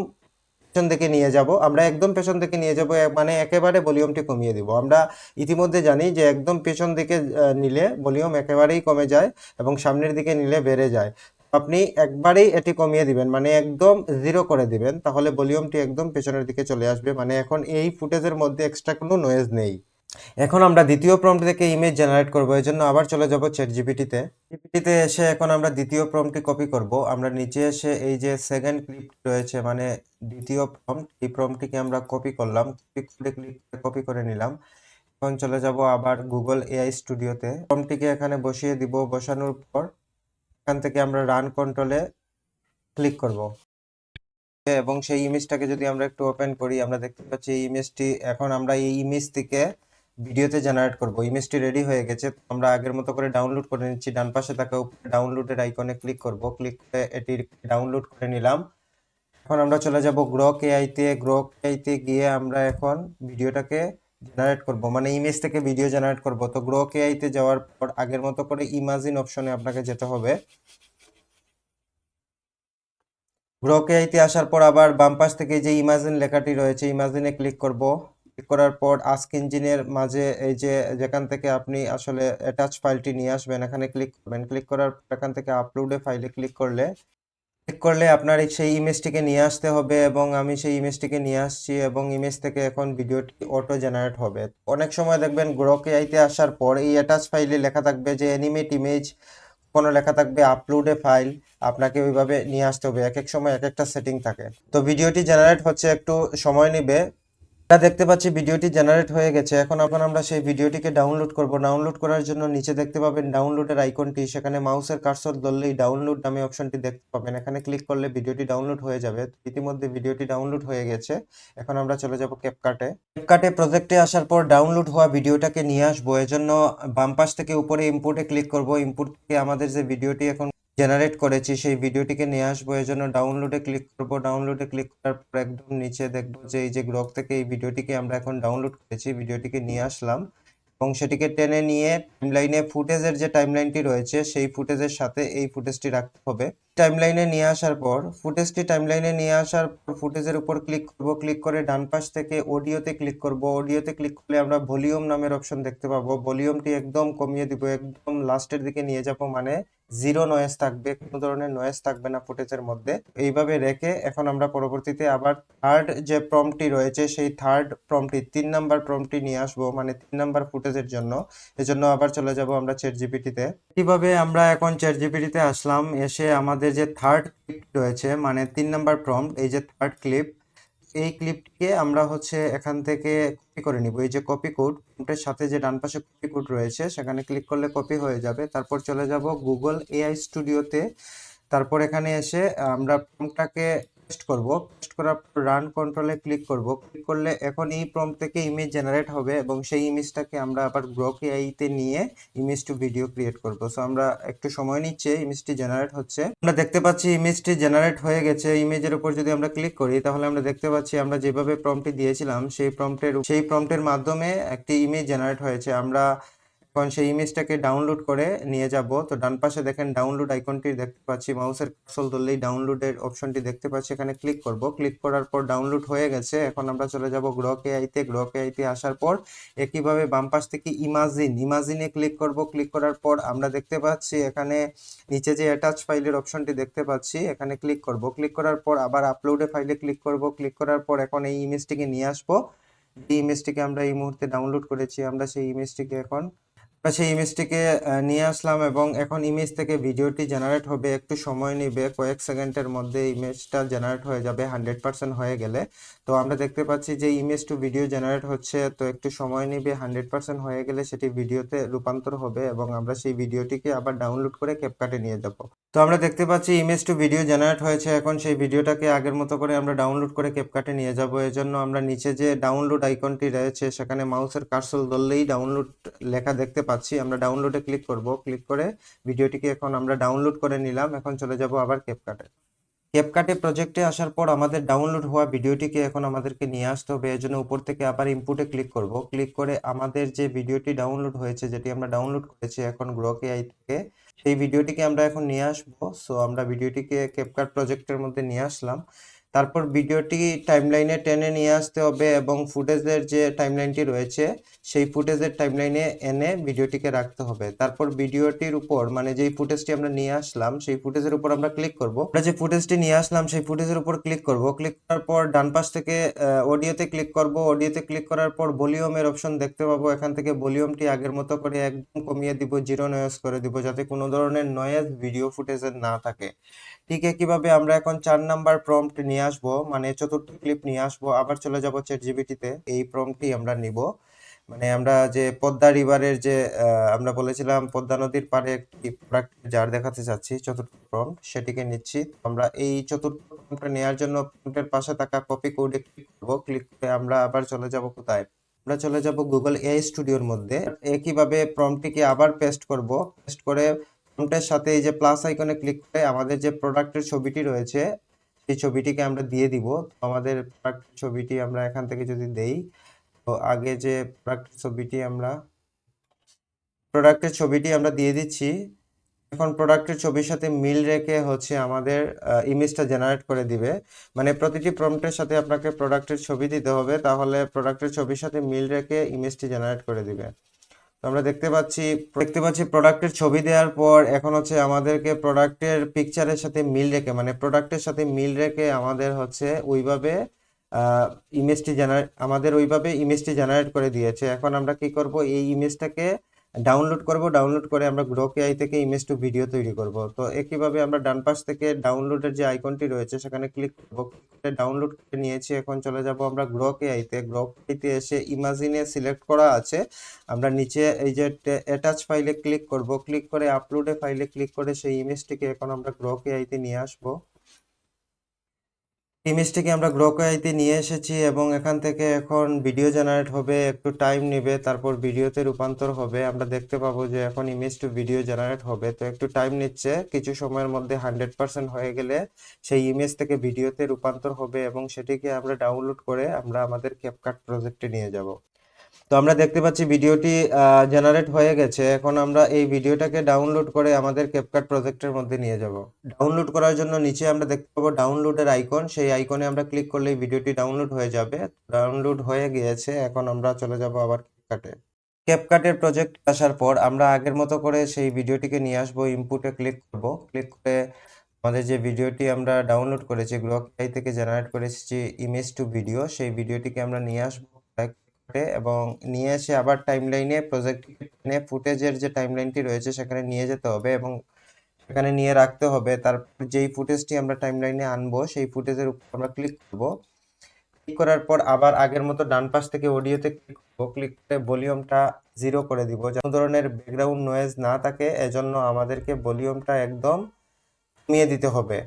পেছন দিকে নিয়ে যাব, আমরা একদম পেছন দিকে নিয়ে যাব, মানে একেবারে ভলিউমটি কমিয়ে দিব। আমরা ইতিমধ্যে জানি যে একদম পেছন দিকে নিলে ভলিউম একেবারেই কমে যায় এবং সামনের দিকে নিলে বেড়ে যায়। আপনি একবারেই এটি কমিয়ে দিবেন, মানে একদম জিরো করে দিবেন, তাহলে ভলিউমটি একদম পেছনের দিকে চলে আসবে। মানে এখন এই ফুটেজের মধ্যে এক্সট্রা কোনো নয়েজ নেই। এখন আমরা দ্বিতীয় প্রম্পট থেকে ইমেজ জেনারেট করব, এই জন্য আবার চলে যাব চ্যাটজিপিটিতে। জিপিটিতে এসে এখন আমরা দ্বিতীয় প্রম্পটটি কপি করব। আমরা নিচে এসে এই যে সেকেন্ড ক্লিপ রয়েছে, মানে দ্বিতীয় প্রম্পট, এই প্রম্পটটিকে আমরা কপি করলাম, কপি করে নিলাম। এখন চলে যাব আবার গুগল এআই স্টুডিওতে, প্রম্পটটিকে এখানে বসিয়ে দিব। বসানোর পর এখান থেকে আমরা রান কন্ট্রোলে ক্লিক করব এবং সেই ইমেজটাকে যদি আমরা একটু ওপেন করি, আমরা দেখতে পাচ্ছি এই ইমেজটি, এখন আমরা এই ইমেজ থেকে ভিডিওতে জেনারেট করব। ইমেজটি রেডি হয়ে গেছে, তো আমরা আগের মতো করে ডাউনলোড করে নিচ্ছি। ডান পাশে থাকা উপরে ডাউনলোডের আইকনে ক্লিক করব, ক্লিক করে এটি ডাউনলোড করে নিলাম। এখন আমরা চলে যাব গ্রক এআইতে। গ্রক এআইতে গিয়ে আমরা এখন ভিডিওটাকে জেনারেট করব, মানে ইমেজ থেকে ভিডিও জেনারেট করব। তো গ্রক এআইতে যাওয়ার পর আগের মতো করে ইমাজিন অপশনে আপনাকে যেতে হবে। গ্রক এআইতে আসার পর আবার বাম পাশ থেকে যে ইমাজিন লেখাটি রয়েছে, ইমাজিনে ক্লিক করব। ক্লিক করার পর আস্ক ইঞ্জিনের মাঝে এই যে যেখান থেকে আপনি আসলে অ্যাটাচ ফাইলটি নিয়ে আসবেন, এখানে ক্লিক করবেন। ক্লিক করার পর এখান থেকে আপলোডে ফাইলে ক্লিক করলে আপনার সেই ইমেজটিকে নিয়ে আসতে হবে এবং আমি সেই ইমেজটিকে নিয়ে আসছি এবং ইমেজ থেকে এখন ভিডিওটি অটো জেনারেট হবে। অনেক সময় দেখবেন গ্রক এআইতে আসার পর এই অ্যাটাচ ফাইলে লেখা থাকবে যে অ্যানিমেট ইমেজ, কোনো লেখা থাকবে আপলোডে ফাইল। আপনাকে ওইভাবে নিয়ে আসতে হবে, এক এক সময় এক একটা সেটিং থাকে। তো ভিডিওটি জেনারেট হচ্ছে, একটু সময় নেবে। আমরা দেখতে পাচ্ছি ভিডিওটি জেনারেট হয়ে গেছে। এখন আমরা সেই ভিডিওটিকে ডাউনলোড করব। ডাউনলোড করার জন্য নিচে দেখতে পাবেন ডাউনলোডের আইকনটি, সেখানে মাউসের কার্সর ধরলেই ডাউনলোড নামে অপশনটি দেখতে পাবেন। এখানে ক্লিক করলে ভিডিওটি ডাউনলোড হয়ে যাবে। ইতিমধ্যে ভিডিওটি ডাউনলোড হয়ে গেছে। এখন আমরা চলে যাব ক্যাপকাটে। ক্যাপকাটে প্রজেক্টে আসার পর ডাউনলোড হওয়া ভিডিওটাকে নিয়ে আসবো, এজন্য বাম পাশ থেকে উপরে ইম্পোর্টে ক্লিক করব। ইম্পোর্ট থেকে আমাদের যে ভিডিওটি এখন জেনারেট করেছি সেই ভিডিওটিকে নিয়ে আসবো, এই জন্য ডাউনলোডে ক্লিক করব। ডাউনলোডে ক্লিক করার পর একদম নিচে দেখবো যে এই যে গ্রক থেকে এই ভিডিওটিকে আমরা এখন ডাউনলোড করেছি, ভিডিওটিকে নিয়ে আসলাম এবং সেটিকে টেনে নিয়ে টাইমলাইনে ফুটেজের যে টাইমলাইনটি রয়েছে সেই ফুটেজের সাথে এই ফুটেজটি রাখতে হবে। টাইমলাইনে নিয়ে আসার পর ফুটেজের উপর ক্লিক করব। ক্লিক করে ডান পাশ থেকে অডিওতে ক্লিক করব। অডিওতে ক্লিক করলে আমরা ভলিউম নামের অপশন দেখতে পাবো। ভলিউমটি একদম কমিয়ে দিব, একদম লাস্টের দিকে নিয়ে যাব, মানে জিরো নয়েজ থাকবে, কোনো ধরনের নয়েজ থাকবে না ফুটেজের মধ্যে। এইভাবে রেখে এখন আমরা পরবর্তীতে আবার থার্ড যে প্রম্পটটি রয়েছে সেই থার্ড প্রম্পটটি 3 নাম্বার প্রম্পটটি নিয়ে আসবো, মানে 3 নাম্বার ফুটেজের জন্য। এজন্য আবার চলে যাব আমরা চ্যাট জিপিটিতে। কিভাবে আমরা এখন চ্যাট জিপিটিতে আসলাম, এসে আমাদের যে থার্ড ক্লিপ রয়েছে, মানে 3 নাম্বার প্রম্পট, এই যে থার্ড ক্লিপ, এই ক্লিপটিকে আমরা হচ্ছে এখান থেকে কপি করে নিব। এই যে কপি কোড, প্রম্পটের সাথে যে ডান পাশে কপি কোড রয়েছে সেখানে ক্লিক করলে কপি হয়ে যাবে। তারপর চলে যাব গুগল এআই স্টুডিওতে। তারপর এখানে এসে আমরা প্রম্পটটাকে পেস্ট করব। পেস্ট করার পর রান কন্ট্রোলে ক্লিক করব। ক্লিক করলে এখন এই প্রম্পট থেকে ইমেজ জেনারেট হবে এবং সেই ইমেজটাকে আমরা আবার গ্রক এআইতে নিয়ে ইমেজ টু ভিডিও ক্রিয়েট করব। সো আমরা একটু সময় নিচ্ছে, ইমেজটি জেনারেট হচ্ছে। আমরা দেখতে পাচ্ছি ইমেজটি জেনারেট হয়ে গেছে। ইমেজের উপর যদি আমরা ক্লিক করি তাহলে আমরা দেখতে পাচ্ছি আমরা যেভাবে প্রম্পটটি দিয়েছিলাম সেই প্রম্পটের মাধ্যমে একটি ইমেজ জেনারেট হয়েছে। আমরা এখন সেই ইমেজটাকে ডাউনলোড করে নিয়ে যাব। তো ডান পাশে দেখেন ডাউনলোড আইকনটি দেখতে পাচ্ছি, মাউসের কার্সর ধরলেই ডাউনলোডের অপশনটি দেখতে পাচ্ছি। এখানে ক্লিক করব। ক্লিক করার পর ডাউনলোড হয়ে গেছে। এখন আমরা চলে যাব গ্রক এআইতে। গ্রক এআইতে আসার পর একইভাবে বাম পাশ থেকে ইমাজিনে ক্লিক করব। ক্লিক করার পর আমরা দেখতে পাচ্ছি এখানে নিচে যে অ্যাটাচ ফাইলের অপশনটি দেখতে পাচ্ছি, এখানে ক্লিক করব। ক্লিক করার পর আবার আপলোডে ফাইলে ক্লিক করব। ক্লিক করার পর এখন এই ইমেজটিকে নিয়ে আসবো। যে ইমেজটিকে আমরা এই মুহূর্তে ডাউনলোড করেছি, আমরা সেই ইমেজটিকে নিয়ে আসলাম এবং এখন ইমেজ থেকে ভিডিওটি জেনারেট হবে। একটু সময় নেবে, কয়েক সেকেন্ডের মধ্যে ইমেজটা জেনারেট হয়ে যাবে 100% হয়ে গেলে। তো আমরা দেখতে পাচ্ছি যে ইমেজ টু ভিডিও জেনারেট হচ্ছে, তো একটু সময় নেবে। 100% হয়ে গেলে সেটি ভিডিওতে রূপান্তর হবে এবং আমরা সেই ভিডিওটিকে আবার ডাউনলোড করে ক্যাপকাটে নিয়ে যাব। তো আমরা দেখতে পাচ্ছি ইমেজ টু ভিডিও জেনারেট হয়েছে। এখন সেই ভিডিওটাকে আগের মতো করে আমরা ডাউনলোড করে ক্যাপকাটে নিয়ে যাব। এর জন্য আমরা নিচে যে ডাউনলোড আইকনটি রয়েছে সেখানে মাউসের কার্সর ধরলেই ডাউনলোড লেখা দেখতে পাচ্ছি। আমরা ডাউনলোডে ক্লিক করব। ক্লিক করে ভিডিওটিকে এখন আমরা ডাউনলোড করে নিলাম। এখন চলে যাব আবার ক্যাপকাটে প্রজেক্টে আসার পর আমাদের ডাউনলোড হওয়া ভিডিওটিকে এখন আমাদেরকে নিয়ে আসতে হবে। এর জন্য উপর থেকে আবার ইনপুটে ক্লিক করব। ক্লিক করে আমাদের যে ভিডিওটি ডাউনলোড হয়েছে, যেটি আমরা ডাউনলোড করেছি এখন গ্রক এআই থেকে, সেই ভিডিওটিকে আমরা এখন নিয়ে আসবো। সো আমরা ভিডিওটিকে ক্যাপকাট প্রজেক্টের মধ্যে নিয়ে আসলাম। তারপর ভিডিওটি টাইমলাইনে টেনে নিয়ে আসতে হবে এবং ফুটেজের যে টাইমলাইনটি রয়েছে সেই ফুটেজের টাইমলাইনে এনে ভিডিওটিকে রাখতে হবে। তারপর ভিডিওটির উপর মানে যেই ফুটেজটি আমরা নিয়ে আসলাম সেই ফুটেজের উপর আমরা ক্লিক করব। আমরা যে ফুটেজটি নিয়ে আসলাম সেই ফুটেজের উপর ক্লিক করব। ক্লিক করার পর ডান পাশ থেকে অডিওতে ক্লিক করব। অডিওতে ক্লিক করার পর ভলিউমের অপশন দেখতে পাবো। এখান থেকে ভলিউমটি আগের মতো করে একদম কমিয়ে দিব, জিরো নয়েজ করে দিব, যাতে কোনো ধরনের নয়েজ ভিডিও ফুটেজের না থাকে। ঠিক একইভাবে আমরা এখন 4 নাম্বার প্রম্পট নিয়ে আসব, মানে চতুর্থ ক্লিপ নিয়ে আসব। আবার চলে যাব চ্যাটজিপিটিতে, এই প্রম্পটটি আমরা নিব। মানে আমরা যে পদ্মা রিভারের যে আমরা বলেছিলাম পদ্মা নদীর পাড়ে একটি প্রোডাক্ট জার দেখাতে চাচ্ছি, চতুর্থ প্রম্পট সেটিকে নিচ্ছি। আমরা এই চতুর্থ প্রম্পটটা নেওয়ার জন্য প্রম্পটের পাশে থাকা কপি কোডে ক্লিক করব। ক্লিক করে আমরা আবার চলে যাব কোথায়, আমরা চলে যাব গুগল এআই স্টুডিওর মধ্যে। একইভাবে প্রম্পটটিকে আবার পেস্ট করব। পেস্ট করে প্রম্পটের সাথে এই যে প্লাস আইকনে ক্লিক করে আমাদের যে প্রোডাক্টের ছবিটি রয়েছে সেই ছবিটিকে আমরা দিয়ে দিব। তো আমাদের প্রোডাক্টের ছবিটি আমরা এখান থেকে যদি দেই, তো আগে যে প্রোডাক্টের ছবিটি আমরা দিয়ে দিচ্ছি। এখন প্রোডাক্টের ছবির সাথে মিল রেখে হচ্ছে আমাদের ইমেজটা জেনারেট করে দিবে। মানে প্রতিটি প্রম্পটের সাথে আপনাকে প্রোডাক্টের ছবি দিতে হবে, তাহলে প্রোডাক্টের ছবির সাথে মিল রেখে ইমেজটি জেনারেট করে দিবে। তো আমরা দেখতে পাচ্ছি প্রোডাক্টের ছবি দেওয়ার পর এখন হচ্ছে আমাদেরকে প্রোডাক্টের পিকচারের সাথে মিল রেখে মানে প্রোডাক্টের সাথে মিল রেখে আমাদের হচ্ছে ওইভাবে ওইভাবে ইমেজটি জেনারেট করে দিয়েছে। এখন আমরা কি করব, এই ইমেজটাকে ডাউনলোড করব। ডাউনলোড করে আমরা গ্রক এআই থেকে ইমেজ টু ভিডিও তৈরি করব। তো একইভাবে আমরা ডান পাশ থেকে ডাউনলোডের যে আইকনটি রয়েছে সেখানে ক্লিক করব। ক্লিক করে ডাউনলোড করে নিয়েছি। এখন চলে যাব আমরা গ্রক এআইতে। গ্রক এআইতে এসে ইমাজিনে সিলেক্ট করা আছে, আমরা নিচে এই যে অ্যাটাচ ফাইলে ক্লিক করব। ক্লিক করে আপলোডে ফাইলে ক্লিক করে সেই ইমেজটিকে এখন আমরা গ্রক এআইতে নিয়ে আসব। ইমেজটিকে আমরা গ্রক এআইতে নিয়ে এসেছি এবং এখান থেকে এখন ভিডিও জেনারেট হবে, একটু টাইম নেবে, তারপর ভিডিওতে রূপান্তর হবে। আমরা দেখতে পাবো যে এখন ইমেজ টু ভিডিও জেনারেট হবে, তো একটু টাইম নিচ্ছে। কিছু সময়ের মধ্যে 100% হয়ে গেলে সেই ইমেজ থেকে ভিডিওতে রূপান্তর হবে এবং সেটিকে আমরা ডাউনলোড করে আমরা আমাদের ক্যাপকাট প্রজেক্টে নিয়ে যাব। তো আমরা দেখতে পাচ্ছি ভিডিওটি জেনারেট হয়ে গেছে। এখন আমরা এই ভিডিওটাকে ডাউনলোড করে আমাদের ক্যাপকাট প্রজেক্টের মধ্যে নিয়ে যাব। ডাউনলোড করার জন্য নিচে আমরা দেখতে পাবো ডাউনলোডের আইকন, সেই আইকনে আমরা ক্লিক করলেই ভিডিওটি ডাউনলোড হয়ে যাবে। ডাউনলোড হয়ে গিয়েছে। এখন আমরা চলে যাব আবার ক্যাপকাটে। ক্যাপকাটের প্রজেক্ট আসার পর আমরা আগের মতো করে সেই ভিডিওটিকে নিয়ে আসবো। ইনপুটে ক্লিক করব। ক্লিক করে আমাদের যে ভিডিওটি আমরা ডাউনলোড করেছি গ্রক এআই থেকে জেনারেট করেছি ইমেজ টু ভিডিও, সেই ভিডিওটিকে আমরা নিয়ে আসবো এবং নিয়ে এসে আবার টাইমলাইনে প্রজেক্ট ফুটেজের যে টাইমলাইনটি রয়েছে সেখানে নিয়ে যেতে হবে এবং সেখানে নিয়ে রাখতে হবে। তারপর যেই ফুটেজটি আমরা টাইমলাইনে আনবো সেই ফুটেজের উপর আমরা ক্লিক করব। ক্লিক করার পর আবার আগের মতো ডান পাশ থেকে অডিওতে ক্লিক করব। ক্লিক করে ভলিউমটা 0 করে দিব, যেন ধরনের ব্যাকগ্রাউন্ড নয়েজ না থাকে। এজন্য আমাদেরকে ভলিউমটা একদম কমিয়ে দিতে হবে।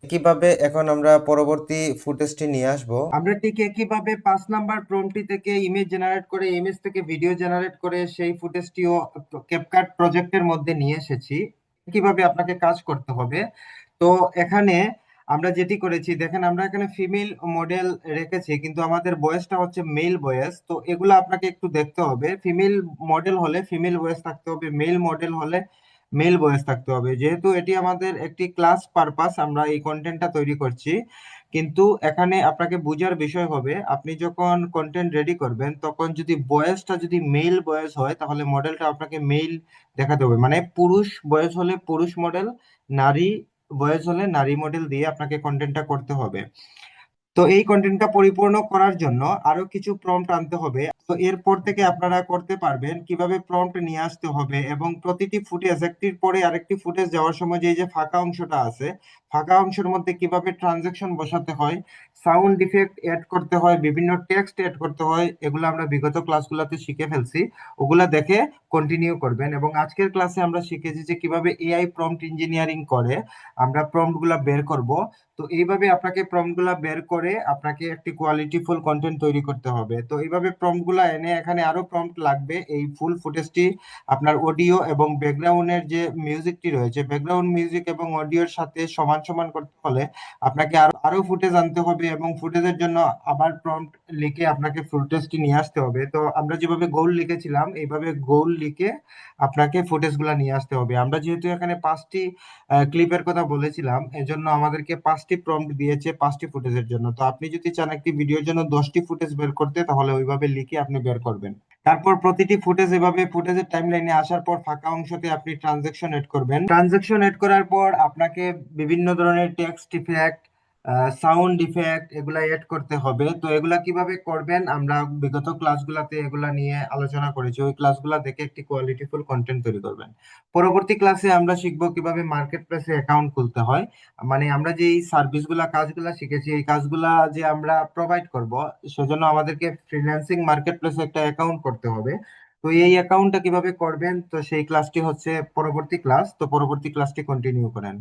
কিভাবে এখন আমরা পরবর্তী ফুটেজটি নিয়ে আসব, আমরা ঠিক একইভাবে 5 নাম্বার প্রম্পটটি থেকে ইমেজ জেনারেট করে ইমেজ থেকে ভিডিও জেনারেট করে সেই ফুটেজটিও ক্যাপকাট প্রজেক্টের মধ্যে নিয়ে এসেছি। কিভাবে আপনাকে কাজ করতে হবে, তো এখানে আমরা যেটি করেছি দেখেন, আমরা এখানে ফিমেল মডেল রেখেছি কিন্তু আমাদের ভয়েসটা হচ্ছে মেল ভয়েস। তো এগুলো আপনাকে একটু দেখতে হবে। ফিমেল মডেল হলে ফিমেল ভয়েস থাকতে হবে, মেল মডেল হলে মেল ভয়েস থাকতে হবে। যেহেতু এটি আমাদের একটি ক্লাস পারপাস, আমরা এই কন্টেন্টটা তৈরি করছি, কিন্তু এখানে আপনাকে বোঝার বিষয় হবে আপনি যখন কন্টেন্ট রেডি করবেন তখন যদি ভয়েসটা যদি মেল ভয়েস হয় তাহলে মডেলটা আপনাকে মেল দেখাতে হবে, মানে পুরুষ ভয়েস হলে পুরুষ মডেল, নারী ভয়েস হলে নারী মডেল দিয়ে আপনাকে কন্টেন্টটা করতে হবে। তো এই কন্টেন্টটা পরিপূর্ণ করার জন্য আরো কিছু প্রম্পট আনতে হবে। তো এরপর থেকে আপনারা করতে পারবেন কিভাবে প্রম্পট নিয়ে আসতে হবে এবং প্রতিটি ফুটেজ একটির পরে আরেকটি ফুটেজ যাওয়ার সময় যে যে ফাঁকা অংশটা আছে, ফাঁকা অংশের মধ্যে কিভাবে ট্রানজ্যাকশন বসাতে হয়, সাউন্ড ইফেক্ট এড করতে হয়, বিভিন্ন টেক্সট এড করতে হয়, এগুলো আমরা বিগত ক্লাসগুলোতে শিখে ফেলছি। ওগুলা দেখে কন্টিনিউ করবেন। এবং আজকের ক্লাসে আমরা শিখেছি যে কিভাবে এআই প্রম্পট ইঞ্জিনিয়ারিং করে আমরা প্রম্পট গুলা বের করব। তো এইভাবে আপনাকে প্রম্পট গুলা বের করে আপনাকে একটি কোয়ালিটিফুল কন্টেন্ট তৈরি করতে হবে। তো এইভাবে প্রম্পট গুলা এনে এখানে আরো প্রম্পট লাগবে। এই ফুল ফুটেজটি আপনার অডিও এবং ব্যাকগ্রাউন্ডের যে মিউজিকটি রয়েছে, ব্যাকগ্রাউন্ড মিউজিক এবং অডিওর সাথে সমান সমান করতে হলে আপনাকে আরো ফুটেজ আনতে হবে এবং ফুটেজের জন্য আবার প্রম্পট লিখে আপনাকে ফুটেজটি নিয়ে আসতে হবে। তো আমরা যেভাবে গোল লিখেছিলাম এইভাবে গোল লিখে আপনাকে ফুটেজগুলো নিয়ে আসতে হবে। আমরা যেহেতু এখানে 5টি ক্লিপের কথা বলেছিলাম, এজন্য আমাদেরকে 5টি প্রম্পট দিয়েছে 5টি ফুটেজের জন্য। তো আপনি যদি চান একটি ভিডিওর জন্য 10টি ফুটেজ বের করতে, তাহলে ওইভাবে লিখে আপনি বের করবেন। তারপর প্রতিটি ফুটেজ এভাবে ফুটেজের টাইমলাইনে আসার পর ফাঁকা অংশতে আপনি ট্রানজেকশন এড করবেন। ট্রানজেকশন এড করার পর আপনাকে বিভিন্ন ধরনের টেক্সট ইফেক্ট, সাউন্ড ইফেক্ট এগুলা এড করতে হবে। তো এগুলা কিভাবে করবেন আমরা বিগত ক্লাসগুলোতে এগুলা নিয়ে আলোচনা করেছি, ওই ক্লাসগুলা দেখে একটি কোয়ালিটিফুল কন্টেন্ট তৈরি করবেন। পরবর্তী ক্লাসে আমরা শিখবো কিভাবে মার্কেট প্লেসে অ্যাকাউন্ট খুলতে হয়। মানে আমরা যে এই সার্ভিসগুলা কাজগুলা শিখেছি এই কাজগুলা যে আমরা প্রোভাইড করব, সেজন্য আমাদেরকে ফ্রিল্যান্সিং মার্কেট প্লেসে একটা অ্যাকাউন্ট করতে হবে। তো এই অ্যাকাউন্টটা কিভাবে করবেন, তো সেই ক্লাসটি হচ্ছে পরবর্তী ক্লাস। তো পরবর্তী ক্লাসটি কন্টিনিউ করেন।